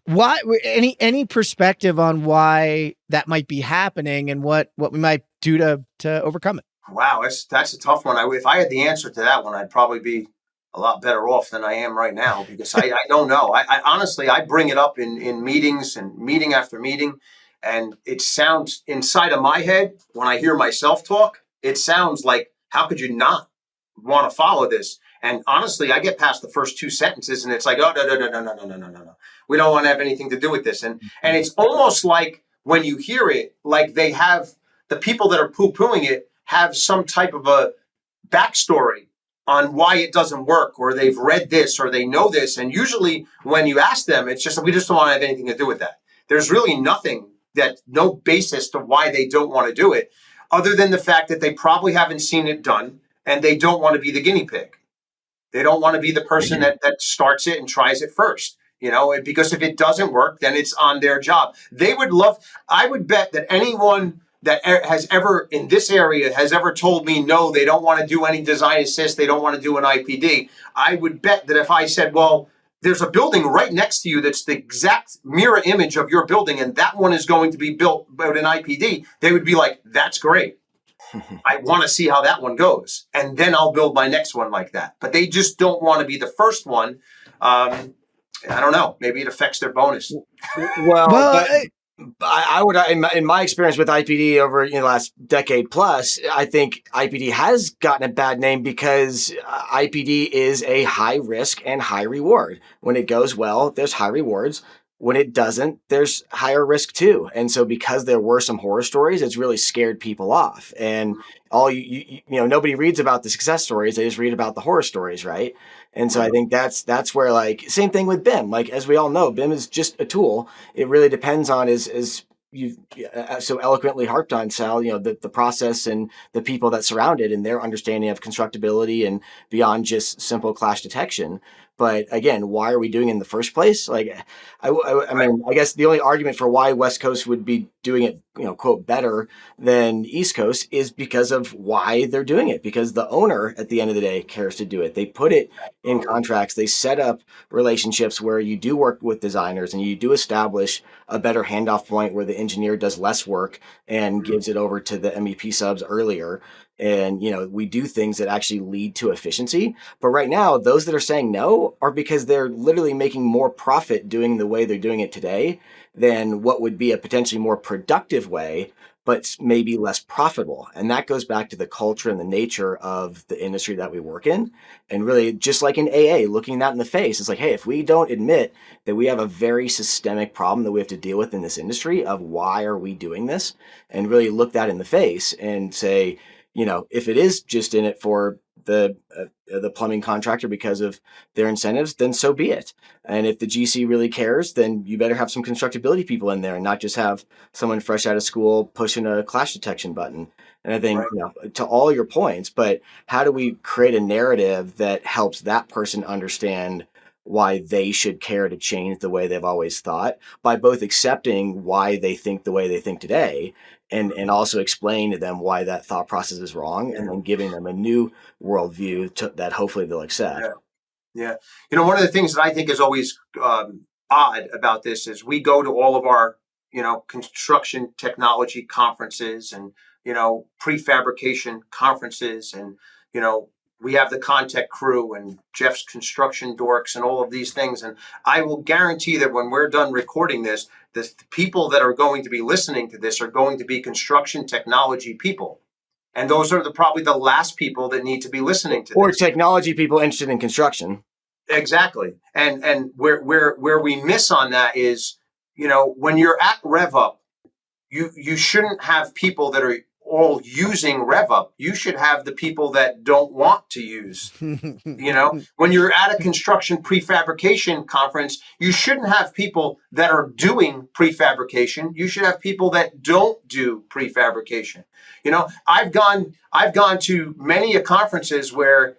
Speaker 1: why, any perspective on why that might be happening and what we might do to overcome it?
Speaker 3: Wow, that's a tough one. If I had the answer to that one, I'd probably be a lot better off than I am right now, because I don't know. I honestly, I bring it up in meetings and meeting after meeting, and it sounds inside of my head, when I hear myself talk, it sounds like, how could you not want to follow this? And honestly, I get past the first 2 sentences and it's like, oh, no. We don't want to have anything to do with this. And it's almost like, when you hear it, like they have, the people that are poo-pooing it have some type of a backstory on why it doesn't work, or they've read this, or they know this. And usually when you ask them, it's just, we just don't want to have anything to do with that. There's really no basis to why they don't want to do it, other than the fact that they probably haven't seen it done and they don't want to be the guinea pig. They don't want to be the person that starts it and tries it first, because if it doesn't work, then it's on their job. I would bet that anyone that has ever in this area has ever told me no, they don't want to do any design assist, they don't want to do an IPD. I would bet that if I said, well, there's a building right next to you that's the exact mirror image of your building, and that one is going to be built with an IPD, they would be like, that's great. I want to see how that one goes, and then I'll build my next one like that. But they just don't want to be the first one. I don't know. Maybe it affects their bonus.
Speaker 2: Well, I would, in my experience with IPD over the last decade plus, I think IPD has gotten a bad name because IPD is a high risk and high reward. When it goes well, there's high rewards. When it doesn't, there's higher risk too. And so because there were some horror stories, it's really scared people off. And all nobody reads about the success stories. They just read about the horror stories, right? And so I think that's where, like, same thing with BIM. Like, as we all know, BIM is just a tool. It really depends on, as you so eloquently harped on, Sal, the process and the people that surround it and their understanding of constructability and beyond just simple clash detection. But again, why are we doing it in the first place? Like, I mean, I guess the only argument for why West Coast would be doing it, quote, better than East Coast is because of why they're doing it. Because the owner, at the end of the day, cares to do it. They put it in contracts. They set up relationships where you do work with designers and you do establish a better handoff point where the engineer does less work and gives it over to the MEP subs earlier. And, we do things that actually lead to efficiency. But right now, those that are saying no are because they're literally making more profit doing the way they're doing it today than what would be a potentially more productive way, but maybe less profitable. And that goes back to the culture and the nature of the industry that we work in. And really, just like in AA, looking that in the face, it's like, hey, if we don't admit that we have a very systemic problem that we have to deal with in this industry of why are we doing this, and really look that in the face and say, if it is just in it for the plumbing contractor because of their incentives, then so be it. And if the GC really cares, then you better have some constructability people in there and not just have someone fresh out of school pushing a clash detection button. And I think, to all your points, but how do we create a narrative that helps that person understand why they should care to change the way they've always thought, by both accepting why they think the way they think today and also explain to them why that thought process is wrong, and then giving them a new worldview that hopefully they'll accept.
Speaker 3: Yeah. One of the things that I think is always odd about this is we go to all of our, construction technology conferences and, prefabrication conferences and, we have the ConTech crew and Jeff's construction dorks and all of these things. And I will guarantee that when we're done recording this, the people that are going to be listening to this are going to be construction technology people. And those are probably the last people that need to be listening to this.
Speaker 2: Or technology people interested in construction.
Speaker 3: Exactly. And where we miss on that is, when you're at RevUp, you shouldn't have people that are all using RevUp. You should have the people that don't want to use. When you're at a construction prefabrication conference, you shouldn't have people that are doing prefabrication. You should have people that don't do prefabrication. I've gone to many conferences where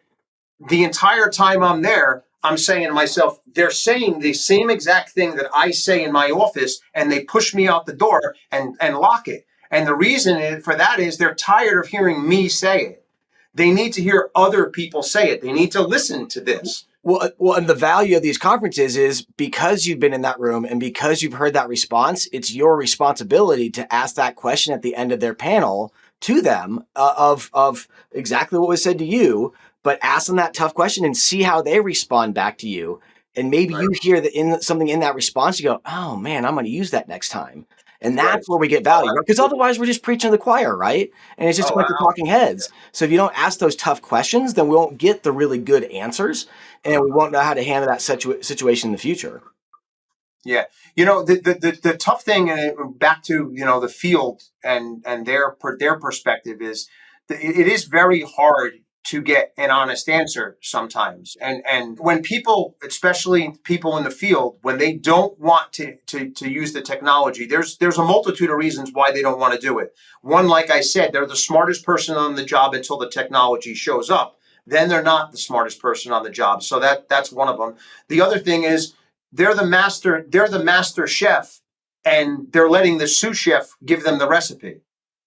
Speaker 3: the entire time I'm there, I'm saying to myself, they're saying the same exact thing that I say in my office, and they push me out the door and lock it. And the reason for that is they're tired of hearing me say it. They need to hear other people say it. They need to listen to this.
Speaker 2: Well, and the value of these conferences is because you've been in that room and because you've heard that response, it's your responsibility to ask that question at the end of their panel to them of exactly what was said to you, but ask them that tough question and see how they respond back to you. And maybe you hear that something in that response, you go, oh man, I'm going to use that next time. And that's where we get value, because otherwise we're just preaching to the choir, right? And it's just a bunch of talking heads. So if you don't ask those tough questions, then we won't get the really good answers, and we won't know how to handle that situation in the future.
Speaker 3: Yeah. The tough thing, back to, the field and their perspective is that it is very hard to get an honest answer sometimes. And when people, especially people in the field, when they don't want to use the technology, there's a multitude of reasons why they don't want to do it. One, like I said, they're the smartest person on the job until the technology shows up. Then they're not the smartest person on the job. So that's one of them. The other thing is they're the master chef, and they're letting the sous chef give them the recipe.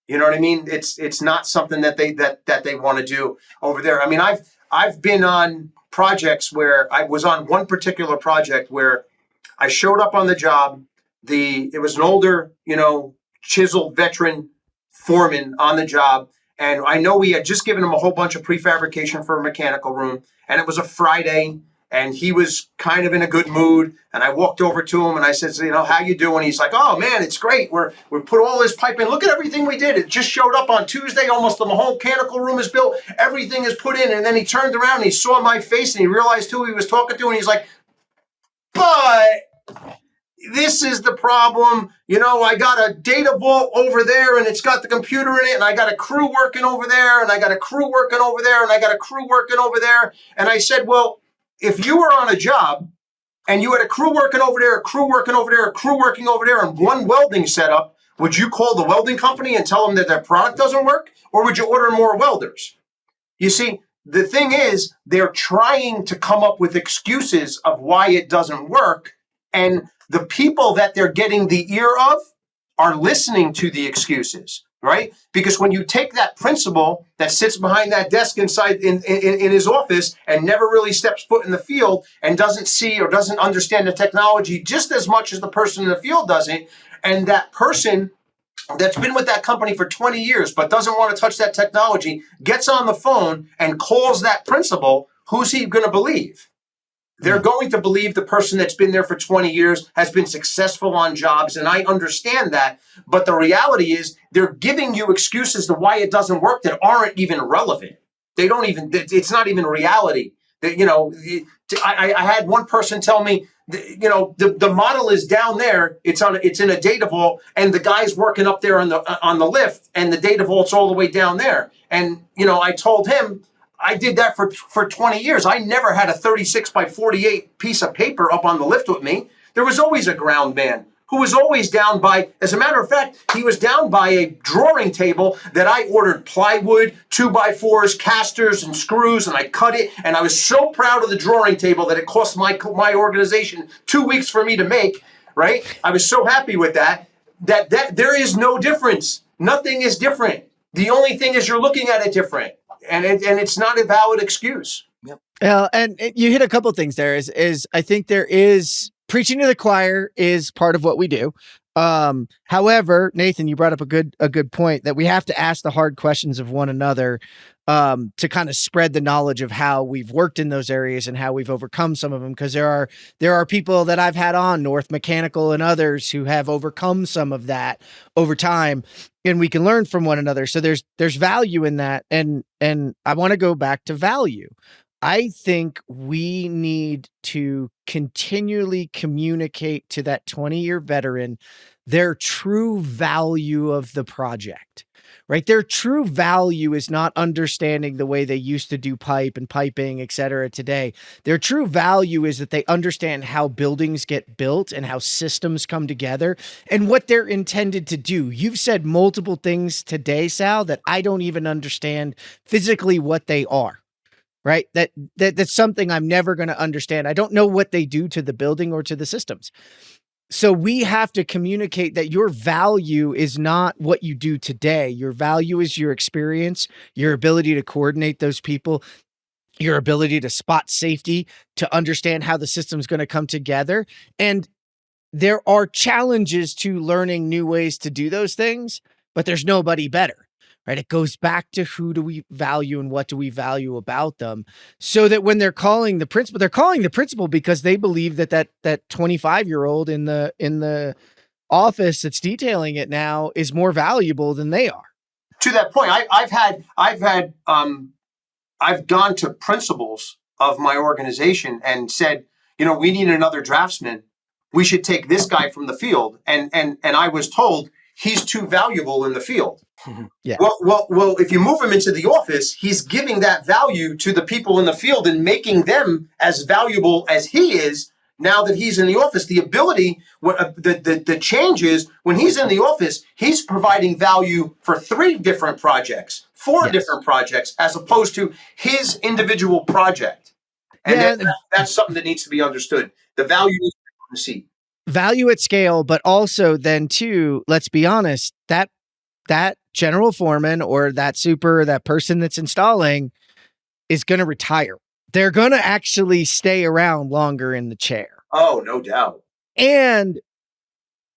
Speaker 3: You know what I mean? It's not something that they want to do over there. I mean, I've been on projects where I was on one particular project where I showed up on the job. It was an older, chiseled veteran foreman on the job. And I know we had just given him a whole bunch of prefabrication for a mechanical room. And it was a Friday and he was kind of in a good mood. And I walked over to him and I said, how you doing? He's like, oh man, it's great. We put all this pipe in. Look at everything we did. It just showed up on Tuesday. Almost the whole mechanical room is built. Everything is put in. And then he turned around and he saw my face and he realized who he was talking to. And he's like, but this is the problem. I got a data vault over there and it's got the computer in it and I got a crew working over there and I got a crew working over there and I got a crew working over there. And I said, well, if you were on a job and you had a crew working over there, a crew working over there, a crew working over there, and one welding setup, would you call the welding company and tell them that their product doesn't work? Or would you order more welders? You see, the thing is, they're trying to come up with excuses of why it doesn't work. And the people that they're getting the ear of are listening to the excuses, right? Because when you take that principal that sits behind that desk inside in his office and never really steps foot in the field and doesn't see or doesn't understand the technology just as much as the person in the field doesn't, and that person that's been with that company for 20 years but doesn't want to touch that technology gets on the phone and calls that principal, who's he going to believe? They're going to believe the person that's been there for 20 years has been successful on jobs, and I understand that. But the reality is they're giving you excuses to why it doesn't work that aren't even relevant. It's not even reality. I had one person tell me, the model is down there. It's in a data vault, and the guy's working up there on the lift, and the data vault's all the way down there. And I told him, I did that for 20 years. I never had a 36 by 48 piece of paper up on the lift with me. There was always a ground man who was always down by, as a matter of fact, he was down by a drawing table that I ordered plywood, 2x4s, casters, and screws, and I cut it. And I was so proud of the drawing table that it cost my organization 2 weeks for me to make, right? I was so happy with that there is no difference. Nothing is different. The only thing is you're looking at it different. And it's not a valid excuse.
Speaker 1: Yep. And you hit a couple of things there. Is I think there is preaching to the choir is part of what we do. However, Nathan, you brought up a good point that we have to ask the hard questions of one another to kind of spread the knowledge of how we've worked in those areas and how we've overcome some of them. Because there are people that I've had on, North Mechanical and others, who have overcome some of that over time. And we can learn from one another. So there's value in that. And I want to go back to value. I think we need to continually communicate to that 20-year veteran their true value of the project, right? Their true value is not understanding the way they used to do pipe and piping, et cetera, today. Their true value is that they understand how buildings get built and how systems come together and what they're intended to do. You've said multiple things today, Sal, that I don't even understand physically what they are. Right? That's something I'm never going to understand. I don't know what they do to the building or to the systems. So we have to communicate that your value is not what you do today. Your value is your experience, your ability to coordinate those people, your ability to spot safety, to understand how the system's going to come together. And there are challenges to learning new ways to do those things, but there's nobody better. Right? It goes back to who do we value and what do we value about them, so that when they're calling the principal because they believe that 25-year-old in the office that's detailing it now is more valuable than they are.
Speaker 3: To that point, I've gone to principals of my organization and said, we need another draftsman. We should take this guy from the field. And I was told he's too valuable in the field.
Speaker 1: Yeah.
Speaker 3: Well, if you move him into the office, he's giving that value to the people in the field and making them as valuable as he is now that he's in the office. The ability, the change is when he's in the office, he's providing value for 3 different projects, 4 different projects, as opposed to his individual project. And that's something that needs to be understood. The value needs to be on the seat.
Speaker 1: Value at scale, but also then too, let's be honest, that general foreman or that super, that person that's installing is going to retire. They're going to actually stay around longer in the chair.
Speaker 3: Oh, no doubt.
Speaker 1: And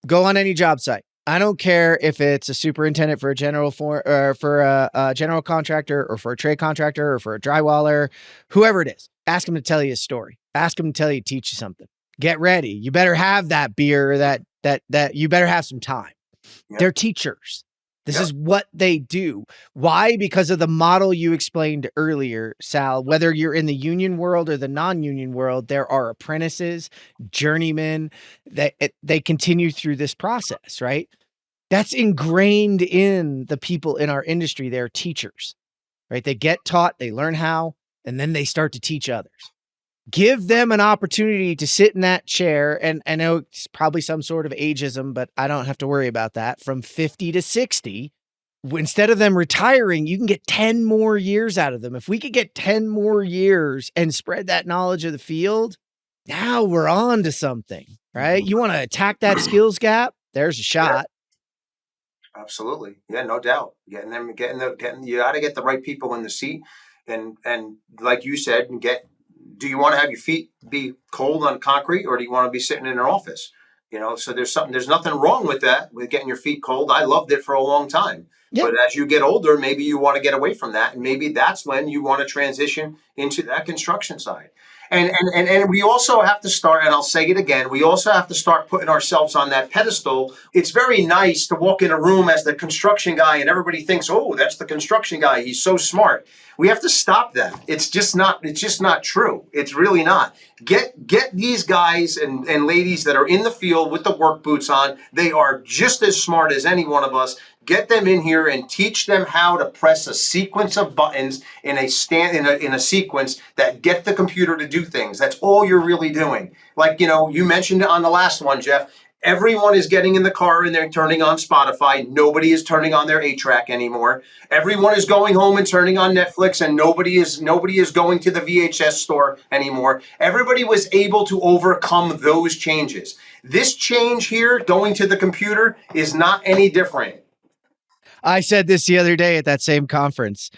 Speaker 1: go on any job site. I don't care if it's a superintendent for a general for a general contractor or for a trade contractor or for a drywaller, whoever it is. Ask them to tell you a story. Ask them to tell you, teach you something. Get ready. You better have that beer. That you better have some time.
Speaker 3: Yep.
Speaker 1: They're teachers. This is what they do. Why? Because of the model you explained earlier, Sal. Whether you're in the union world or the non-union world, there are apprentices, journeymen. They continue through this process, right? That's ingrained in the people in our industry. They're teachers, right? They get taught, they learn how, and then they start to teach others. Give them an opportunity to sit in that chair. And I know it's probably some sort of ageism, but I don't have to worry about that. From 50 to 60, instead of them retiring, you can get 10 more years out of them. If we could get 10 more years and spread that knowledge of the field, now we're on to something, right? You want to attack that skills gap? There's a shot.
Speaker 3: Absolutely. Yeah, no doubt. You got to get the right people in the seat. And like you said, do you want to have your feet be cold on concrete, or do you want to be sitting in an office? So there's nothing wrong with that, with getting your feet cold. I loved it for a long time. Yeah. But as you get older, maybe you want to get away from that. And maybe that's when you want to transition into that construction side. And we also have to start, and I'll say it again, we also have to start putting ourselves on that pedestal. It's very nice to walk in a room as the construction guy and everybody thinks, oh, that's the construction guy. He's so smart. We have to stop that. It's just not true. It's really not. Get these guys and ladies that are in the field with the work boots on. They are just as smart as any one of us. Get them in here and teach them how to press a sequence of buttons in a sequence that get the computer to do things. That's all you're really doing. Like, you mentioned it on the last one, Jeff. Everyone is getting in the car and they're turning on Spotify. Nobody is turning on their 8-track anymore. Everyone is going home and turning on Netflix, and nobody is going to the VHS store anymore. Everybody was able to overcome those changes. This change here, going to the computer, is not any different.
Speaker 1: I said this the other day at that same conference.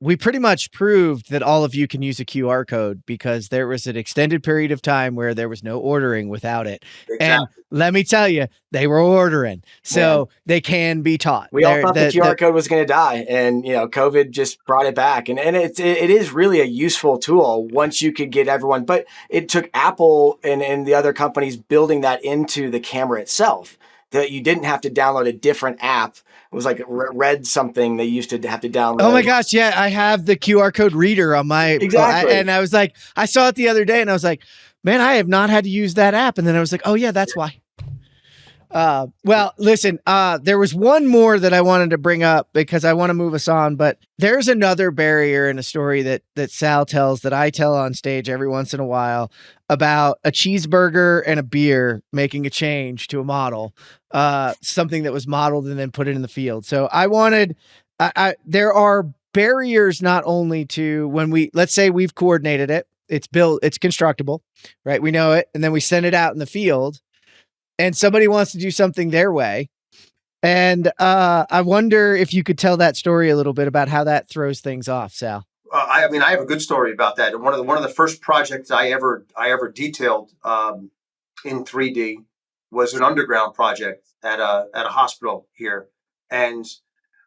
Speaker 1: We pretty much proved that all of you can use a QR code, because there was an extended period of time where there was no ordering without it. Exactly. And let me tell you, they were ordering. So they can be taught.
Speaker 2: We all thought the QR code was going to die, and COVID just brought it back. And it is really a useful tool once you could get everyone. But it took Apple and the other companies building that into the camera itself, that you didn't have to download a different app. It was like Red something they used to have to download.
Speaker 1: Oh my gosh, yeah, I have the QR code reader on my
Speaker 2: exactly.
Speaker 1: And I was like, I saw it the other day, and I was like, man, I have not had to use that app. And then I was like, oh yeah, that's why. Well, listen, there was one more that I wanted to bring up because I want to move us on, but there's another barrier in a story that Sal tells, that I tell on stage every once in a while, about a cheeseburger and a beer making a change to a model, something that was modeled and then put it in the field. So there are barriers not only to let's say we've coordinated it, it's built, it's constructible, right? We know it. And then we send it out in the field, and somebody wants to do something their way. And I wonder if you could tell that story a little bit about how that throws things off, Sal.
Speaker 3: I have a good story about that. One of the first projects I ever detailed in 3D was an underground project at a hospital here, and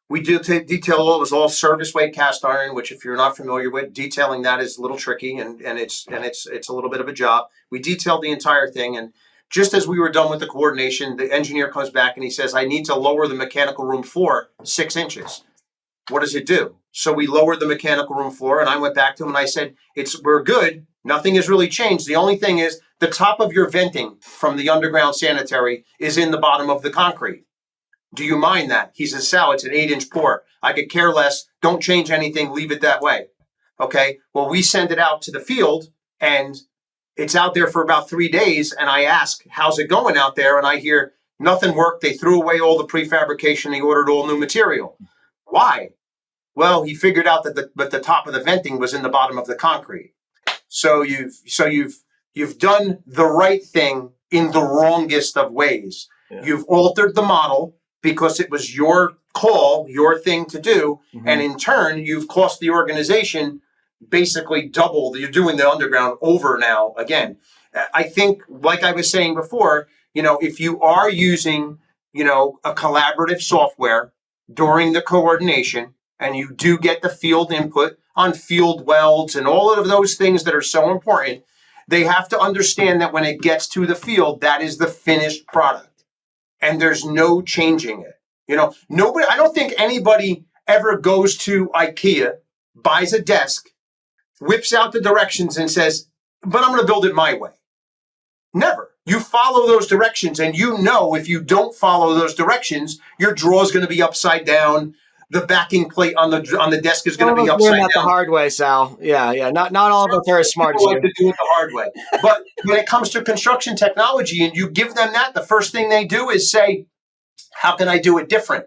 Speaker 3: we detail it was all service weight cast iron, which if you're not familiar with, detailing that is a little tricky, and it's a little bit of a job. We detailed the entire thing, and just as we were done with the coordination, the engineer comes back and he says, I need to lower the mechanical room floor 6 inches. What does it do? So we lowered the mechanical room floor, and I went back to him and I said, we're good. Nothing has really changed. The only thing is the top of your venting from the underground sanitary is in the bottom of the concrete. Do you mind that? He says, Sal, it's an 8-inch pour. I could care less. Don't change anything. Leave it that way. Okay. Well, we send it out to the field, and it's out there for about 3 days. And I ask, how's it going out there? And I hear nothing worked. They threw away all the prefabrication. They ordered all new material. Why? Well, he figured out that the top of the venting was in the bottom of the concrete. So you've done the right thing in the wrongest of ways. Yeah. You've altered the model because it was your call, your thing to do. And in turn, you've cost the organization basically double. You're doing the underground over now again. I think, like I was saying before, if you are using, a collaborative software during the coordination, and you do get the field input on field welds and all of those things that are so important, they have to understand that when it gets to the field, that is the finished product, and there's no changing it. Nobody. I don't think anybody ever goes to IKEA, buys a desk, whips out the directions, and says, "But I'm going to build it my way." Never. You follow those directions, and if you don't follow those directions, your drawer is going to be upside down. The backing plate on the desk is going to be upside
Speaker 2: learn that
Speaker 3: down.
Speaker 2: the hard way, Sal. Yeah. Not all of us are as smart as
Speaker 3: People
Speaker 2: you.
Speaker 3: like to do it the hard way. But when it comes to construction technology, and you give them that, the first thing they do is say, "How can I do it different?"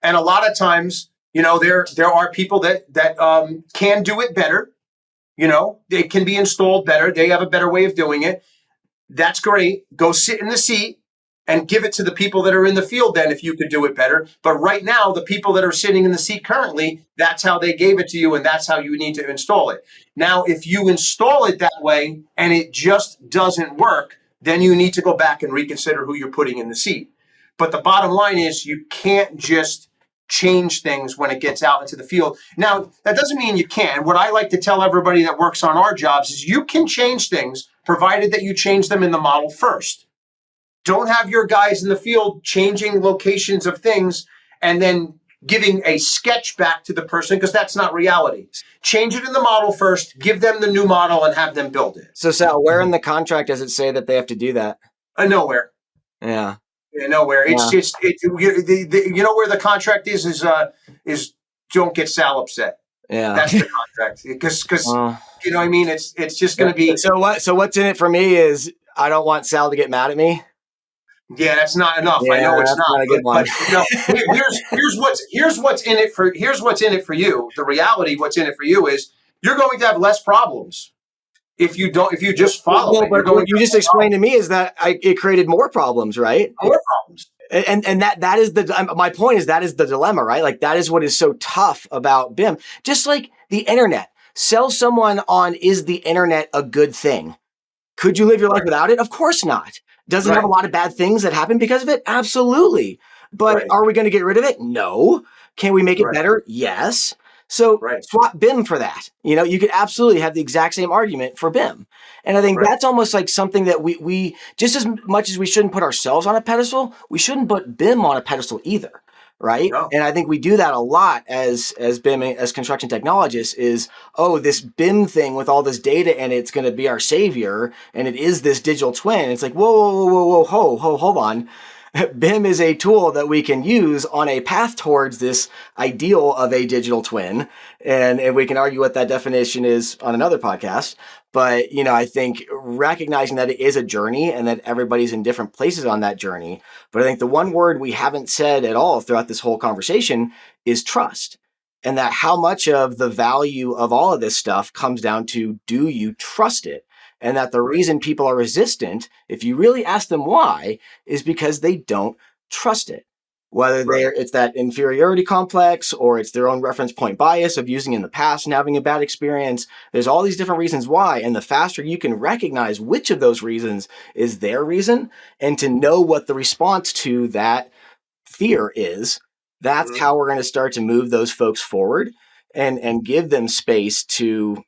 Speaker 3: And a lot of times, there are people that can do it better. They can be installed better. They have a better way of doing it. That's great. Go sit in the seat and give it to the people that are in the field then if you could do it better. But right now, the people that are sitting in the seat currently, that's how they gave it to you, and that's how you need to install it. Now, if you install it that way and it just doesn't work, then you need to go back and reconsider who you're putting in the seat. But the bottom line is you can't just change things when it gets out into the field. Now, that doesn't mean you can't. What I like to tell everybody that works on our jobs is you can change things, provided that you change them in the model first. Don't have your guys in the field changing locations of things and then giving a sketch back to the person, because that's not reality. Change it in the model first, give them the new model, and have them build it.
Speaker 2: So, Sal, where in the contract does it say that they have to do that?
Speaker 3: Nowhere.
Speaker 2: Yeah.
Speaker 3: Nowhere. It's just where the contract is don't get Sal upset.
Speaker 2: Yeah.
Speaker 3: That's the contract, because you know what I mean. It's just going to be.
Speaker 2: So what's in it for me is I don't want Sal to get mad at me.
Speaker 3: Yeah, that's not enough.
Speaker 2: Yeah,
Speaker 3: I know it's
Speaker 2: that's
Speaker 3: not.
Speaker 2: not a good one.
Speaker 3: Here's what's in it for you. The reality, what's in it for you is you're going to have less problems if you just follow it.
Speaker 2: But what you just explained to me is that it created more problems, right?
Speaker 3: More problems.
Speaker 2: And that is my point is that is the dilemma, right? Like that is what is so tough about BIM. Just like the internet. Sell someone on, is the internet a good thing? Could you live your life without it? Of course not. Does it have a lot of bad things that happen because of it? Absolutely. But are we going to get rid of it? No. Can we make it better? Yes. So swap BIM for that. You could absolutely have the exact same argument for BIM. And I think that's almost like something that we just as much as we shouldn't put ourselves on a pedestal, we shouldn't put BIM on a pedestal either. Right. No. And I think we do that a lot as BIM, as construction technologists is, this BIM thing with all this data and it's going to be our savior. And it is this digital twin. It's like, whoa, hold on. BIM is a tool that we can use on a path towards this ideal of a digital twin. And we can argue what that definition is on another podcast. But, I think recognizing that it is a journey and that everybody's in different places on that journey. But I think the one word we haven't said at all throughout this whole conversation is trust. And that how much of the value of all of this stuff comes down to, do you trust it? And that the reason people are resistant, if you really ask them why, is because they don't trust it. Whether it's that inferiority complex or it's their own reference point bias of using in the past and having a bad experience. There's all these different reasons why. And the faster you can recognize which of those reasons is their reason and to know what the response to that fear is, that's how we're going to start to move those folks forward and give them space to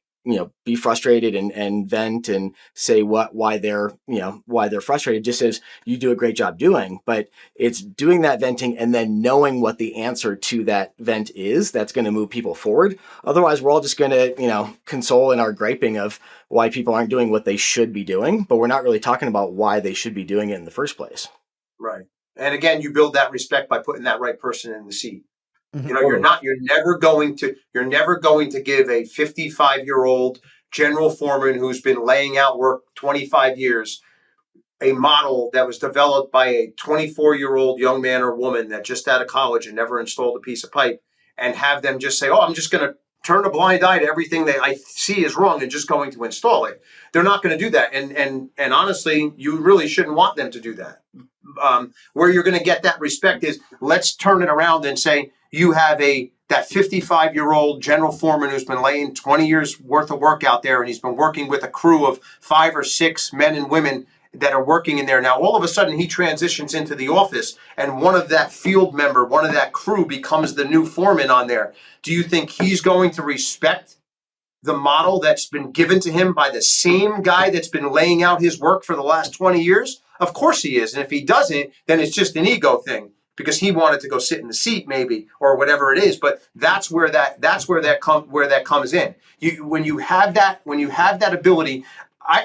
Speaker 2: be frustrated and vent and say why they're frustrated, just as you do a great job doing. But it's doing that venting and then knowing what the answer to that vent is that's going to move people forward. Otherwise, we're all just going to, console in our griping of why people aren't doing what they should be doing, but we're not really talking about why they should be doing it in the first place.
Speaker 3: Right. And again, you build that respect by putting that right person in the seat. You're never going to give a 55-year-old general foreman who's been laying out work 25 years a model that was developed by a 24-year-old young man or woman that just out of college and never installed a piece of pipe, and have them just say, I'm just going to turn a blind eye to everything that I see is wrong and just going to install it. They're not going to do that. And honestly, you really shouldn't want them to do that. Where you're going to get that respect is, let's turn it around and say you have that 55-year-old general foreman who's been laying 20 years worth of work out there, and he's been working with a crew of 5 or 6 men and women that are working in there. Now, all of a sudden, he transitions into the office, and one of that field member, one of that crew becomes the new foreman on there. Do you think he's going to respect the model that's been given to him by the same guy that's been laying out his work for the last 20 years? Of course he is. And if he doesn't, then it's just an ego thing, because he wanted to go sit in the seat maybe, or whatever it is. But that's where that comes in. When you have that ability,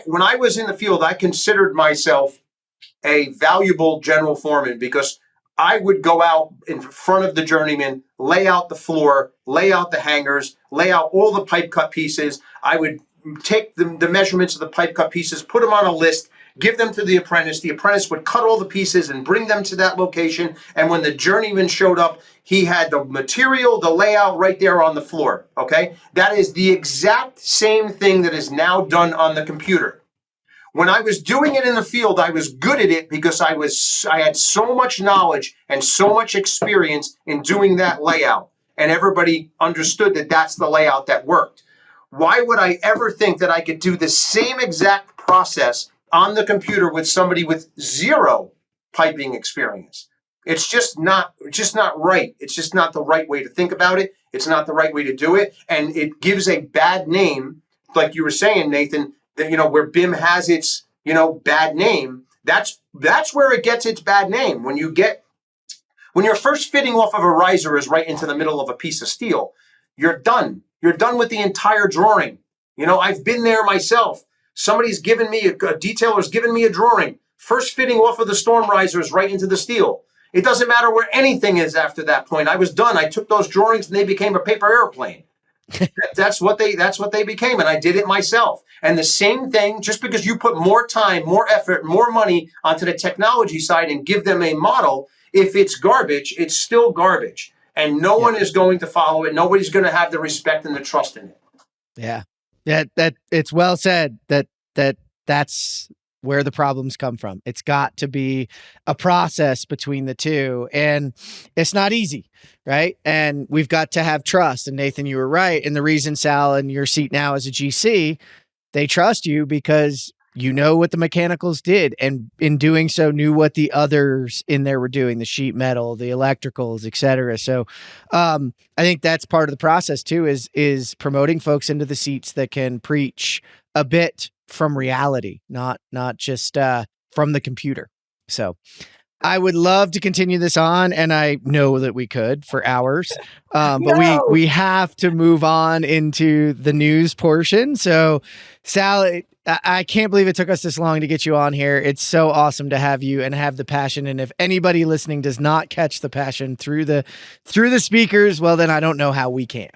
Speaker 3: when I was in the field, I considered myself a valuable general foreman, because I would go out in front of the journeyman, lay out the floor, lay out the hangers, lay out all the pipe cut pieces. I would take the measurements of the pipe cut pieces, put them on a list, give them to the apprentice. The apprentice would cut all the pieces and bring them to that location. And when the journeyman showed up, he had the material, the layout right there on the floor. Okay? That is the exact same thing that is now done on the computer. When I was doing it in the field, I was good at it because I had so much knowledge and so much experience in doing that layout, and everybody understood that that's the layout that worked. Why would I ever think that I could do the same exact process on the computer with somebody with 0 piping experience? It's just not right. It's just not the right way to think about it. It's not the right way to do it, and it gives a bad name, like you were saying, Nathan. That, where BIM has its, bad name, that's where it gets its bad name. When you're first fitting off of a riser is right into the middle of a piece of steel, you're done. You're done with the entire drawing. I've been there myself. Somebody's given me, a detailer's given me a drawing. First fitting off of the storm riser is right into the steel. It doesn't matter where anything is after that point. I was done. I took those drawings and they became a paper airplane. That's what they became, and I did it myself. And the same thing, just because you put more time, more effort, more money onto the technology side and give them a model, if it's garbage, it's still garbage, and no one is going to follow it. Nobody's going to have the respect and the trust in it.
Speaker 1: Yeah, that it's well said. That's where the problems come from. It's got to be a process between the two, and it's not easy, right? And we've got to have trust. And Nathan, you were right. And the reason, Sal, in your seat now as a GC, they trust you because you know what the mechanicals did, and in doing so knew what the others in there were doing, the sheet metal, the electricals, etc. So I think that's part of the process too, is promoting folks into the seats that can preach a bit from reality, not just from the computer. So I would love to continue this on, and I know that we could for hours, but we have to move on into the news portion. So Sal, I can't believe it took us this long to get you on here. It's so awesome to have you and have the passion. And if anybody listening does not catch the passion through the speakers, well, then I don't know how we can.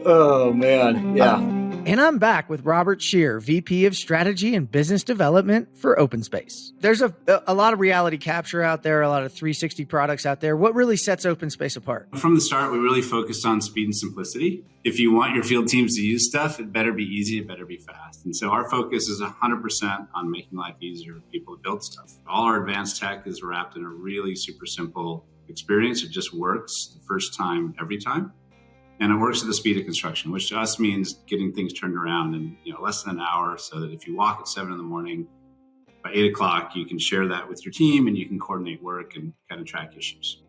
Speaker 2: Oh man. Yeah.
Speaker 1: And I'm back with Robert Shear, VP of Strategy and Business Development for OpenSpace. There's a lot of reality capture out there, a lot of 360 products out there. What really sets OpenSpace apart?
Speaker 5: From the start, we really focused on speed and simplicity. If you want your field teams to use stuff, it better be easy, it better be fast. And so our focus is 100% on making life easier for people to build stuff. All our advanced tech is wrapped in a really super simple experience. It just works the first time, every time. And it works at the speed of construction, which to us means getting things turned around in less than an hour, so that if you walk at 7 a.m, by 8 o'clock, you can share that with your team and you can coordinate work and kind of track issues.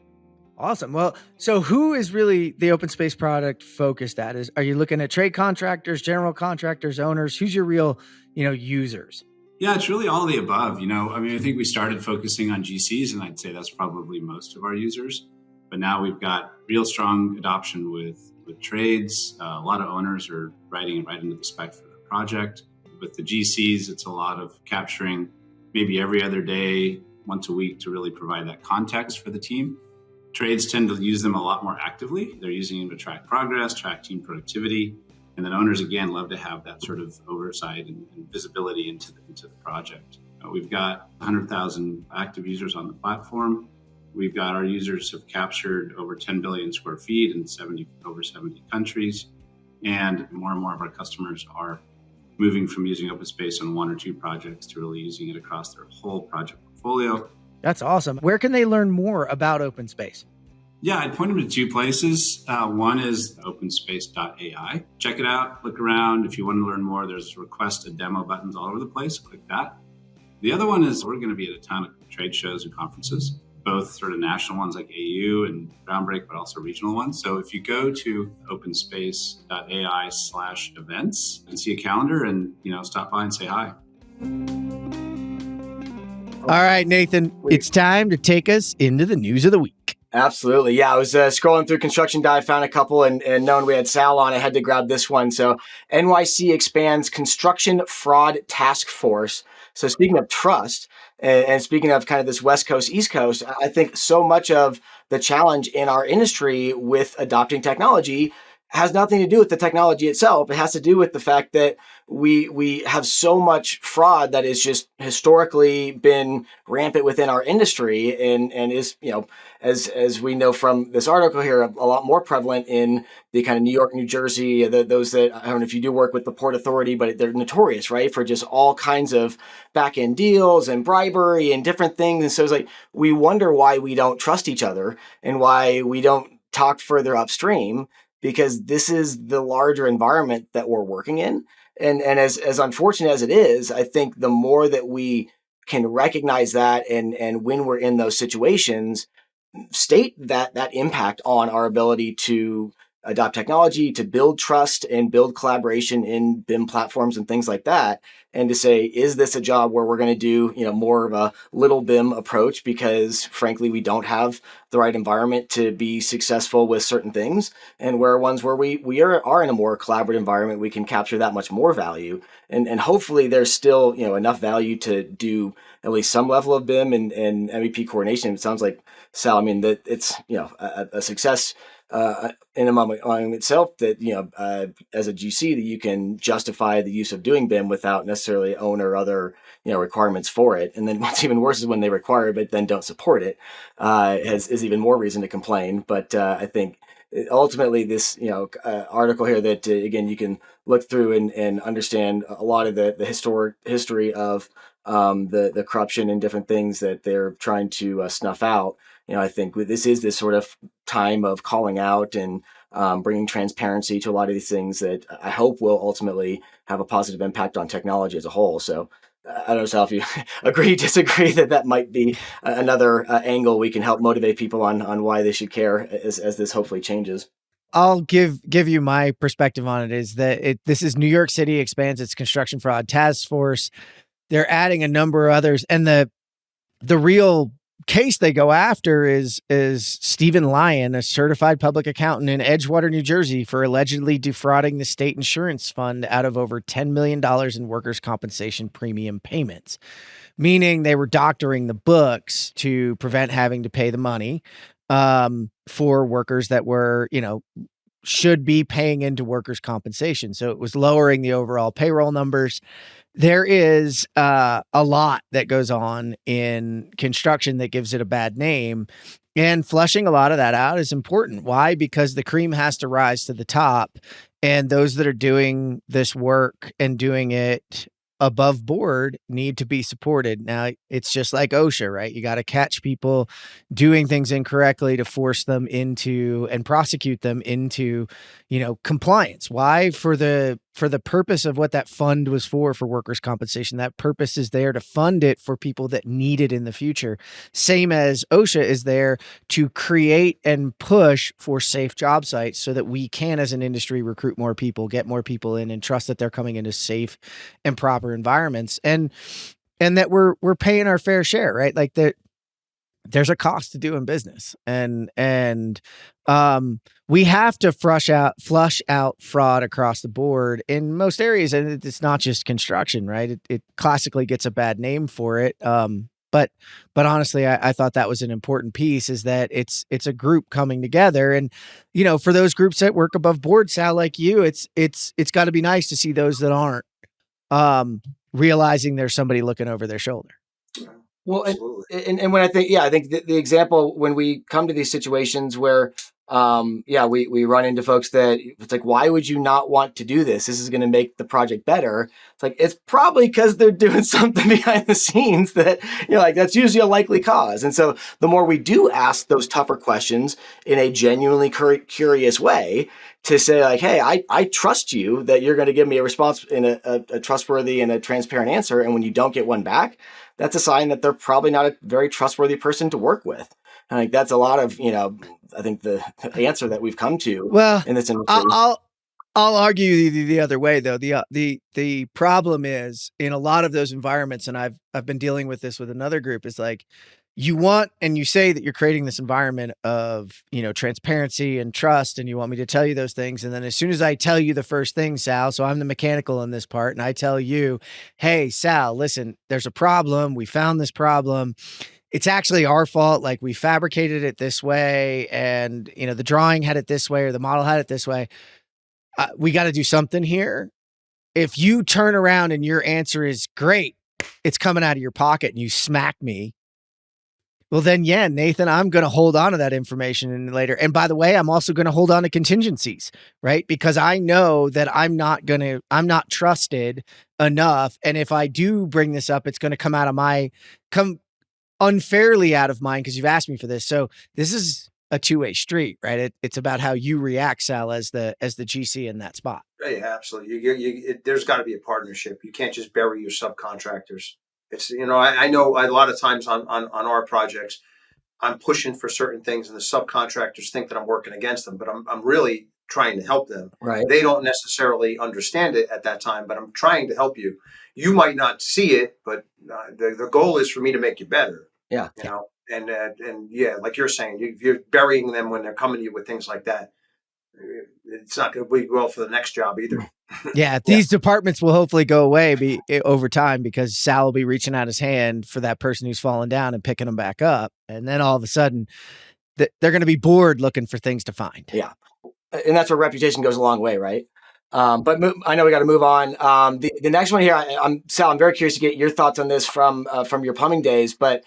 Speaker 1: Awesome. Well, so who is really the OpenSpace product focused at? Are you looking at trade contractors, general contractors, owners? Who's your real, users?
Speaker 5: Yeah, it's really all of the above. I think we started focusing on GCs, and I'd say that's probably most of our users. But now we've got real strong adoption with trades. A lot of owners are writing it right into the spec for the project. With the GCs, it's a lot of capturing maybe every other day, once a week, to really provide that context for the team. Trades tend to use them a lot more actively. They're using them to track progress, track team productivity. And then owners, again, love to have that sort of oversight and visibility into the project. We've got 100,000 active users on the platform. We've got our users have captured over 10 billion square feet in over 70 countries. And more of our customers are moving from using OpenSpace on 1 or 2 projects to really using it across their whole project portfolio.
Speaker 1: That's awesome. Where can they learn more about OpenSpace?
Speaker 5: Yeah, I'd point them to 2 places. One is openspace.ai. Check it out, look around. If you want to learn more, there's request a demo buttons all over the place. Click that. The other one is we're going to be at a ton of trade shows and conferences, both sort of national ones like AU and Groundbreak, but also regional ones. So if you go to openspace.ai/events, you can see a calendar and, stop by and say hi.
Speaker 1: All right, Nathan, it's time to take us into the news of the week.
Speaker 2: Absolutely. Yeah, I was scrolling through Construction Dive, found a couple, and knowing we had Sal on, I had to grab this one. So NYC expands construction fraud task force. So speaking of trust, and speaking of kind of this West Coast, East Coast, I think so much of the challenge in our industry with adopting technology has nothing to do with the technology itself. It has to do with the fact that we have so much fraud that has just historically been rampant within our industry and is, as we know from this article here, a lot more prevalent in the kind of New York, New Jersey, those that, I don't know if you do work with the Port Authority, but they're notorious, right, for just all kinds of back-end deals and bribery and different things. And so it's like, we wonder why we don't trust each other and why we don't talk further upstream, because this is the larger environment that we're working in. And as unfortunate as it is, I think the more that we can recognize that and when we're in those situations, state that impact on our ability to adopt technology, to build trust and build collaboration in BIM platforms and things like that. And to say, is this a job where we're going to do, more of a little BIM approach because frankly, we don't have the right environment to be successful with certain things, and where ones where we are in a more collaborative environment, we can capture that much more value. And hopefully there's still, enough value to do at least some level of BIM and MEP coordination. It sounds like, Sal, that it's, a success in and of itself, that as a GC, that you can justify the use of doing BIM without necessarily own or other requirements for it. And then what's even worse is when they require it but then don't support it, is even more reason to complain. But I think ultimately this article here that again you can look through and understand a lot of the history of the corruption and different things that they're trying to snuff out. I think this is this sort of time of calling out and bringing transparency to a lot of these things that I hope will ultimately have a positive impact on technology as a whole. So I don't know, Sal, if you agree, disagree that might be another angle we can help motivate people on why they should care as this hopefully changes.
Speaker 1: I'll give you my perspective on it. Is that this is New York City expands its construction fraud task force. They're adding a number of others, and the real case they go after is Stephen Lyon, a certified public accountant in Edgewater, New Jersey, for allegedly defrauding the state insurance fund out of over $10 million in workers' compensation premium payments, meaning they were doctoring the books to prevent having to pay the money for workers that were, should be paying into workers' compensation. So it was lowering the overall payroll numbers. There is a lot that goes on in construction that gives it a bad name, and flushing a lot of that out is important. Why? Because the cream has to rise to the top, and those that are doing this work and doing it above board need to be supported. Now, it's just like OSHA, right? You got to catch people doing things incorrectly to force them into and prosecute them into, compliance. Why? For the purpose of what that fund was for workers' compensation. That purpose is there to fund it for people that need it in the future. Same as OSHA is there to create and push for safe job sites so that we can, as an industry, recruit more people, get more people in, and trust that they're coming into safe and proper environments, and that we're paying our fair share, right? Like that. There's a cost to doing business, and we have to flush out fraud across the board in most areas. And it's not just construction, right? It classically gets a bad name for it. But honestly, I thought that was an important piece, is that it's a group coming together. And, for those groups that work above board, Sal, like you, it's got to be nice to see those that aren't realizing there's somebody looking over their shoulder.
Speaker 2: Well,
Speaker 3: Absolutely.
Speaker 2: and when I think the example when we come to these situations where, we run into folks that it's like, why would you not want to do this? This is going to make the project better. It's like, it's probably because they're doing something behind the scenes that, like, that's usually a likely cause. And so the more we do ask those tougher questions in a genuinely curious way, to say like, hey, I trust you that you're going to give me a response in a trustworthy and a transparent answer. And when you don't get one back, that's a sign that they're probably not a very trustworthy person to work with. I think that's a lot of, I think the answer that we've come to
Speaker 1: Well,
Speaker 2: in this industry.
Speaker 1: I'll argue the other way though. The problem is in a lot of those environments, and I've been dealing with this with another group, is like you want and you say that you're creating this environment of, transparency and trust, and you want me to tell you those things. And then as soon as I tell you the first thing, Sal, so I'm the mechanical in this part, and I tell you, hey, Sal, listen, there's a problem. We found this problem. It's actually our fault. Like, we fabricated it this way, and the drawing had it this way, or the model had it this way. We got to do something here. If you turn around and your answer is great, it's coming out of your pocket, and you smack me, well then, yeah, Nathan, I'm going to hold on to that information later. And by the way, I'm also going to hold on to contingencies, right? Because I know that I'm not trusted enough. And if I do bring this up, it's going to come unfairly out of mine because you've asked me for this. So this is a two-way street, right? It's about how you react, Sal, as the GC in that spot.
Speaker 3: Yeah, absolutely. There's got to be a partnership. You can't just bury your subcontractors. It's, I know a lot of times on our projects, I'm pushing for certain things and the subcontractors think that I'm working against them, but I'm really trying to help them.
Speaker 2: Right.
Speaker 3: They don't necessarily understand it at that time, but I'm trying to help you. You might not see it, but the goal is for me to make you better.
Speaker 2: Yeah.
Speaker 3: And yeah, like you're saying, if you're burying them when they're coming to you with things like that, it's not going to be well for the next job either.
Speaker 1: Yeah, these departments will hopefully go away over time because Sal will be reaching out his hand for that person who's fallen down and picking them back up. And then all of a sudden, they're going to be bored looking for things to find.
Speaker 2: Yeah. And that's where reputation goes a long way, right? But I know we got to move on. The next one here, Sal, I'm very curious to get your thoughts on this from your plumbing days. But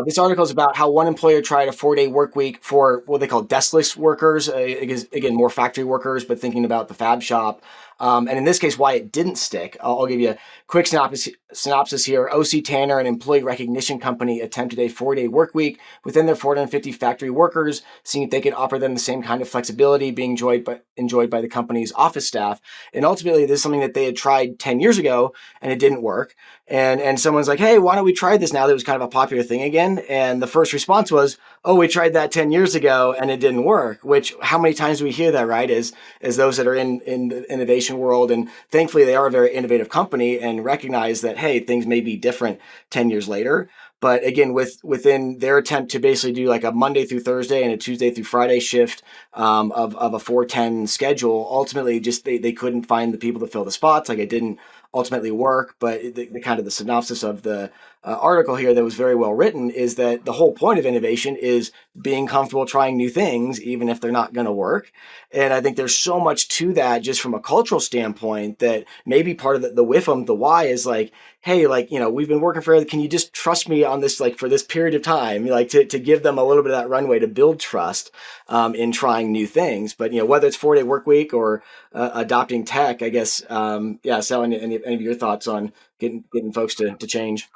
Speaker 2: this article is about how one employer tried a 4-day work week for what they call deskless workers, again, more factory workers, but thinking about the fab shop. And in this case, why it didn't stick. I'll give you a quick synopsis here. OC Tanner, an employee recognition company, attempted a 4-day work week within their 450 factory workers, seeing if they could offer them the same kind of flexibility being enjoyed by the company's office staff. And ultimately, this is something that they had tried 10 years ago, and it didn't work. And someone's like, hey, why don't we try this now that it was kind of a popular thing again? And the first response was, oh, we tried that 10 years ago and it didn't work, which how many times do we hear that, right? As those that are in the innovation world. And thankfully, they are a very innovative company and recognize that, hey, things may be different 10 years later. But again, within their attempt to basically do like a Monday through Thursday and a Tuesday through Friday shift of a 4-10 schedule, ultimately just they couldn't find the people to fill the spots. Like, it didn't ultimately work. But the kind of the synopsis of the article here that was very well written is that the whole point of innovation is being comfortable trying new things, even if they're not going to work. And I think there's so much to that just from a cultural standpoint that maybe part of the WIFM, the why is like, hey, like, we've been working forever. Can you just trust me on this, like, for this period of time, like to give them a little bit of that runway to build trust in trying new things. But, whether it's 4-day work week or adopting tech, I guess, Sal, any of your thoughts on getting folks to change?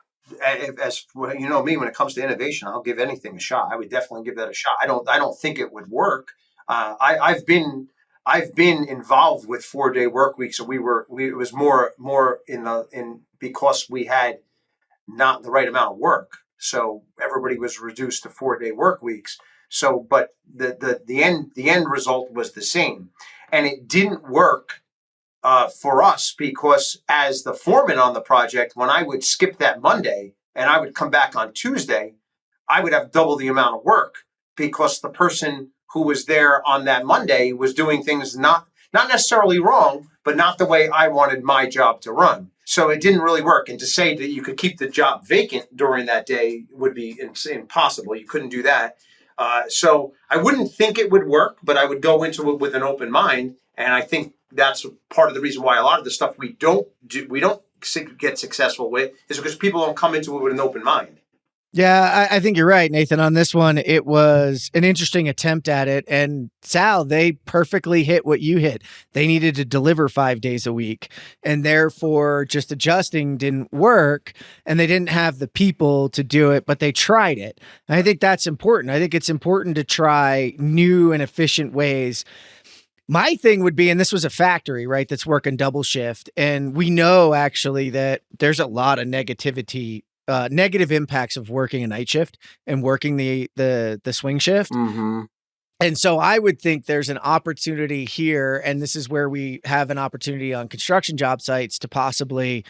Speaker 3: As me, when it comes to innovation, I'll give anything a shot. I would definitely give that a shot. I don't think it would work. I've been involved with 4-day work weeks, so it was more in because we had not the right amount of work, so everybody was reduced to 4-day work weeks. So, but the end result was the same, and it didn't work for us because as the foreman on the project, when I would skip that Monday and I would come back on Tuesday, I would have double the amount of work because the person who was there on that Monday was doing things not necessarily wrong, but not the way I wanted my job to run. So it didn't really work. And to say that you could keep the job vacant during that day would be impossible. You couldn't do that. So I wouldn't think it would work, but I would go into it with an open mind. And I think that's part of the reason why a lot of the stuff we don't get successful with is because people don't come into it with an open mind.
Speaker 1: Yeah, I think you're right, Nathan. On this one, it was an interesting attempt at it. And Sal, they perfectly hit what you hit. They needed to deliver 5 days a week. And therefore, just adjusting didn't work. And they didn't have the people to do it, but they tried it. And I think that's important. I think it's important to try new and efficient ways. My thing would be, and this was a factory, right, that's working double shift. And we know actually that there's a lot of negative impacts of working a night shift and working the swing shift.
Speaker 2: Mm-hmm.
Speaker 1: And so I would think there's an opportunity here, and this is where we have an opportunity on construction job sites to possibly,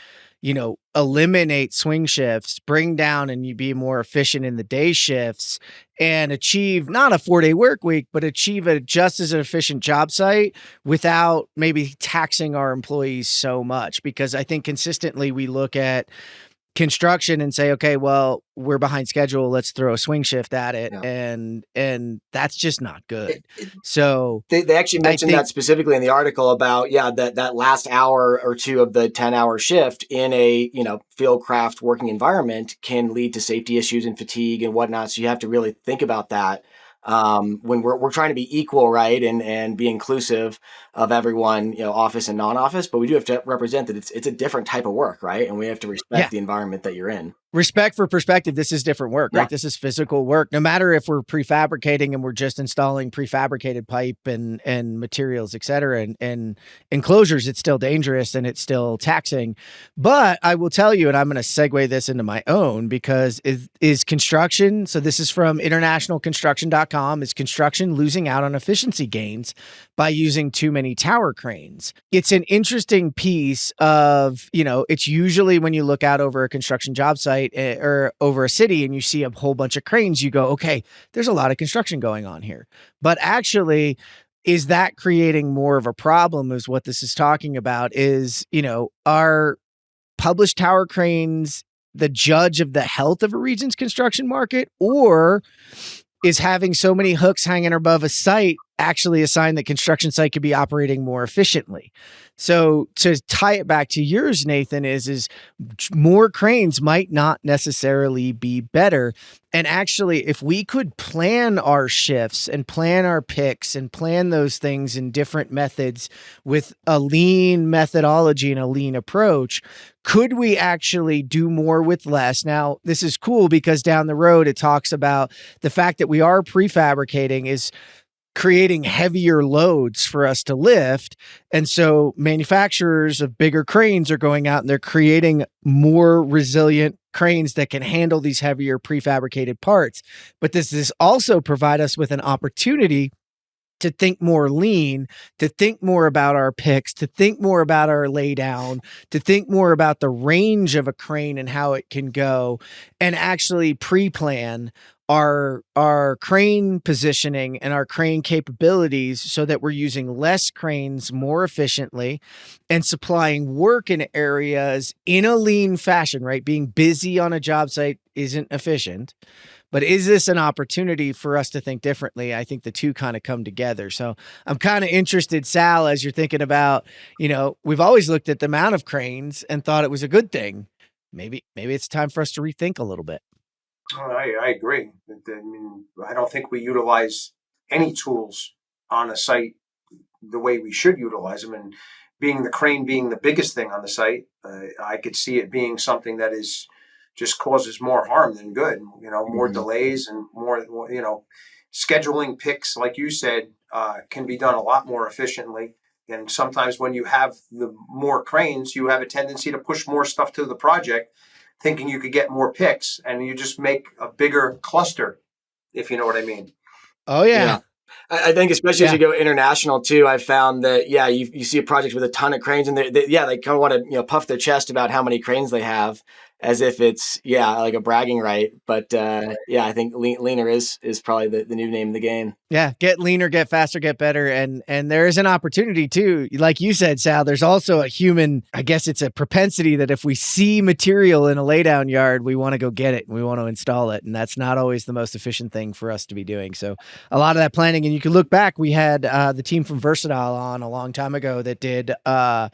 Speaker 1: eliminate swing shifts, bring down and you be more efficient in the day shifts and achieve not a 4-day work week, but achieve a just as efficient job site without maybe taxing our employees so much. Because I think consistently we look at construction and say, okay, well, we're behind schedule. Let's throw a swing shift at it.
Speaker 2: Yeah.
Speaker 1: And that's just not good. So
Speaker 2: they actually mentioned that specifically in the article about, that last hour or two of the 10-hour shift in a, field craft working environment can lead to safety issues and fatigue and whatnot. So you have to really think about that. When we're trying to be equal, right, and be inclusive of everyone, office and non-office, but we do have to represent that it's a different type of work, right, and we have to respect the environment that you're in.
Speaker 1: Respect for perspective. This is different work, right? This is physical work. No matter if we're prefabricating and we're just installing prefabricated pipe and materials, et cetera, and enclosures, it's still dangerous and it's still taxing. But I will tell you, and I'm going to segue this into my own, because is construction, so this is from internationalconstruction.com, is construction losing out on efficiency gains by using too many tower cranes? It's an interesting piece of, it's usually when you look out over a construction job site or over a city and you see a whole bunch of cranes, you go, okay, there's a lot of construction going on here. But actually, is that creating more of a problem? Is what this is talking about is, are published tower cranes the judge of the health of a region's construction market, or is having so many hooks hanging above a site actually a sign that construction site could be operating more efficiently? So to tie it back to yours, Nathan, is more cranes might not necessarily be better. And actually, if we could plan our shifts and plan our picks and plan those things in different methods with a lean methodology and a lean approach, could we actually do more with less? Now, this is cool because down the road, it talks about the fact that we are prefabricating is creating heavier loads for us to lift. And so manufacturers of bigger cranes are going out and they're creating more resilient cranes that can handle these heavier prefabricated parts. But does this also provide us with an opportunity to think more lean, to think more about our picks, to think more about our laydown, to think more about the range of a crane and how it can go, and actually pre-plan our crane positioning and our crane capabilities so that we're using less cranes more efficiently and supplying work in areas in a lean fashion, right? Being busy on a job site isn't efficient. But is this an opportunity for us to think differently? I think the two kind of come together. So I'm kind of interested, Sal, as you're thinking about, we've always looked at the amount of cranes and thought it was a good thing. Maybe it's time for us to rethink a little bit.
Speaker 3: I agree. I mean, I don't think we utilize any tools on a site the way we should utilize them. And being the crane being the biggest thing on the site, I could see it being something that is just causes more harm than good. More delays and more, scheduling picks, like you said, can be done a lot more efficiently. And sometimes when you have the more cranes, you have a tendency to push more stuff to the project, thinking you could get more picks, and you just make a bigger cluster, if you know what I mean.
Speaker 1: Oh, yeah.
Speaker 2: I think especially as you go international too, I've found that, you see projects with a ton of cranes and they kind of want to, puff their chest about how many cranes they have as if it's, like a bragging right. But I think leaner is probably the new name of the game.
Speaker 1: Yeah. Get leaner, get faster, get better. And there is an opportunity too. Like you said, Sal, there's also a human, I guess it's a propensity that if we see material in a laydown yard, we want to go get it and we want to install it. And that's not always the most efficient thing for us to be doing. So a lot of that planning, and you can look back, we had the team from Versatile on a long time ago that did a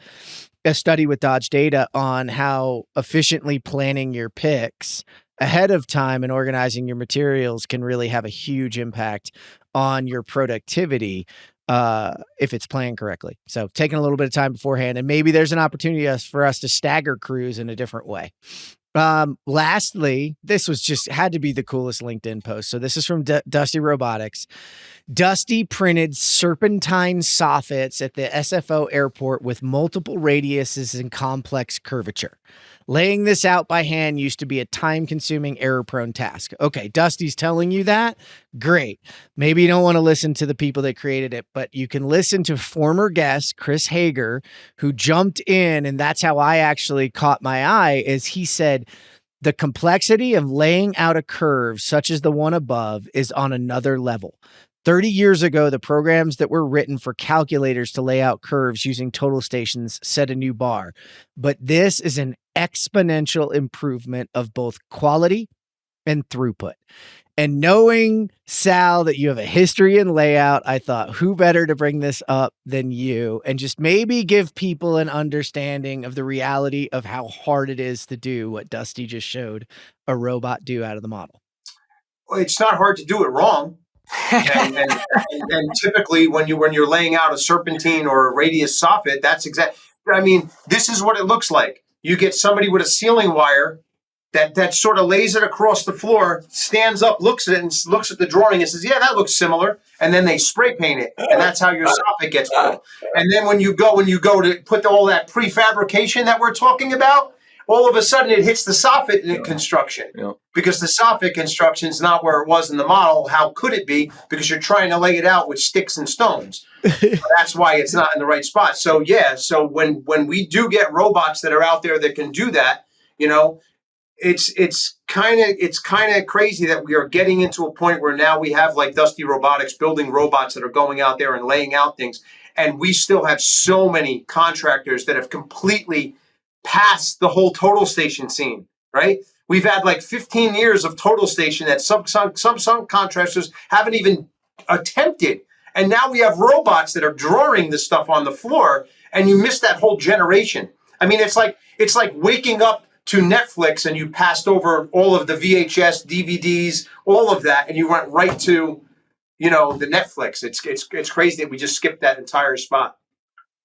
Speaker 1: study with Dodge Data on how efficiently planning your picks ahead of time and organizing your materials can really have a huge impact on your productivity if it's planned correctly. So taking a little bit of time beforehand, and maybe there's an opportunity for us to stagger crews in a different way. Lastly, this was just had to be the coolest LinkedIn post. So this is from Dusty Robotics. Dusty printed serpentine soffits at the SFO airport with multiple radiuses and complex curvature. Laying this out by hand used to be a time-consuming, error-prone task. Okay, Dusty's telling you that? Great. Maybe you don't want to listen to the people that created it, but you can listen to former guest Chris Hager, who jumped in, and that's how I actually caught my eye, is he said, the complexity of laying out a curve such as the one above is on another level. 30 years ago, the programs that were written for calculators to lay out curves using total stations set a new bar. But this is an exponential improvement of both quality and throughput. And knowing, Sal, that you have a history in layout, I thought, who better to bring this up than you, and just maybe give people an understanding of the reality of how hard it is to do what Dusty just showed a robot do out of the model.
Speaker 3: Well, it's not hard to do it wrong. and typically when you're laying out a serpentine or a radius soffit, that's exactly, I mean, this is what it looks like. You get somebody with a ceiling wire that sort of lays it across the floor, stands up, looks at it, and looks at the drawing and says, yeah, that looks similar. And then they spray paint it, and that's how your soffit gets built. And then when you go to put all that prefabrication that we're talking about, all of a sudden it hits the soffit in construction.
Speaker 2: Yeah.
Speaker 3: Because the soffit construction is not where it was in the model. How could it be? Because you're trying to lay it out with sticks and stones. That's why it's not in the right spot. So yeah, so when we do get robots that are out there that can do that, you know, it's kind of crazy that we are getting into a point where now we have like Dusty Robotics building robots that are going out there and laying out things, and we still have so many contractors that have completely passed the whole total station scene, right? We've had like 15 years of total station that some contractors haven't even attempted. And now we have robots that are drawing this stuff on the floor, and you miss that whole generation. I mean, it's like waking up to Netflix and you passed over all of the VHS, DVDs, all of that, and you went right to, you know, the Netflix. It's crazy that we just skipped that entire spot.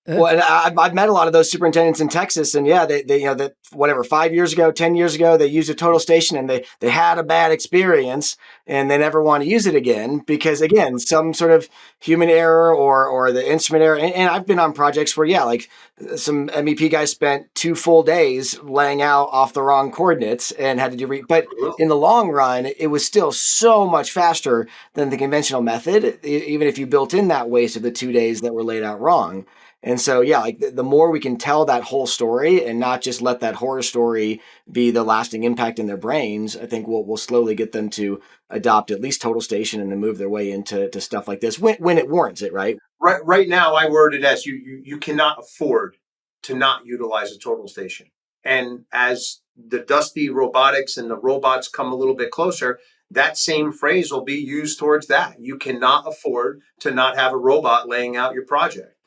Speaker 2: Well, and I've met a lot of those superintendents in Texas, and yeah, they you know, that whatever, 5 years ago, 10 years ago, they used a total station and they had a bad experience and they never want to use it again because, again, some sort of human error or the instrument error. And I've been on projects where, yeah, like some MEP guys spent 2 full days laying out off the wrong coordinates and had to do but in the long run, it was still so much faster than the conventional method, even if you built in that waste of the 2 days that were laid out wrong. And so, yeah, like the more we can tell that whole story and not just let that horror story be the lasting impact in their brains, I think we'll slowly get them to adopt at least total station and then move their way into stuff like this when it warrants it, right?
Speaker 3: Right now, I word it as you cannot afford to not utilize a total station. And as the Dusty Robotics and the robots come a little bit closer, that same phrase will be used towards that. You cannot afford to not have a robot laying out your project.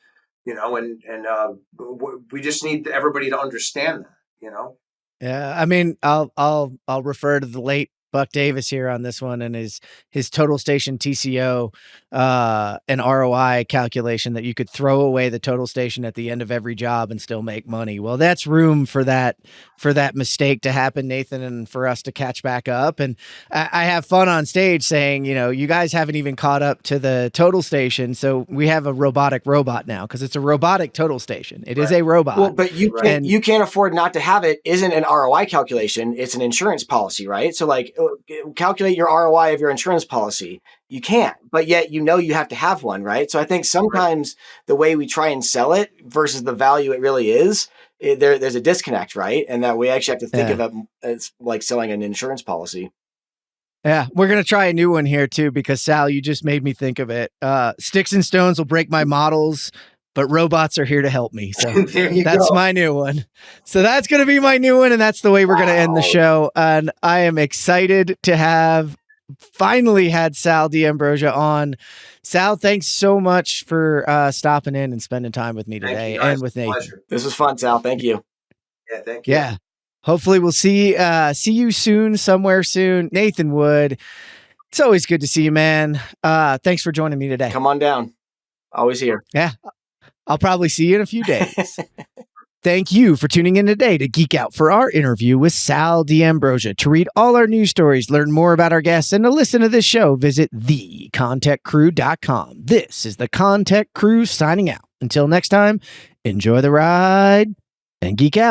Speaker 3: You know, and we just need everybody to understand that, you know?
Speaker 1: Yeah. I mean, I'll refer to the late Buck Davis here on this one and his total station TCO and ROI calculation that you could throw away the total station at the end of every job and still make money. Well, that's room for that mistake to happen, Nathan, and for us to catch back up. And I have fun on stage saying, you know, you guys haven't even caught up to the total station. So we have a robotic robot now because it's a robotic total station. It is a robot.
Speaker 2: Well, but you can't afford not to have it. Isn't an ROI calculation. It's an insurance policy, right? So like, calculate your ROI of your insurance policy. You can't, but yet you know you have to have one, right? So I think sometimes the way we try and sell it versus the value it really is, there's a disconnect, right? And that we actually have to think of it as like selling an insurance policy.
Speaker 1: Yeah, we're going to try a new one here too, because Sal, you just made me think of it. Sticks and stones will break my models, but robots are here to help me. So that's my new one. So that's going to be my new one. And that's the way we're going to end the show. And I am excited to have finally had Sal D'Ambrosia on. Sal, thanks so much for stopping in and spending time with me today and with Nathan.
Speaker 3: Pleasure.
Speaker 2: This was fun, Sal. Thank you.
Speaker 3: Yeah, thank you.
Speaker 1: Yeah. Hopefully we'll see you soon, somewhere soon. Nathan Wood, it's always good to see you, man. Thanks for joining me today.
Speaker 2: Come on down. Always here.
Speaker 1: Yeah, I'll probably see you in a few days. Thank you for tuning in today to Geek Out for our interview with Sal D'Ambrosia. To read all our news stories, learn more about our guests, and to listen to this show, visit thecontechcrew.com. This is the ConTech Crew signing out. Until next time, enjoy the ride and geek out.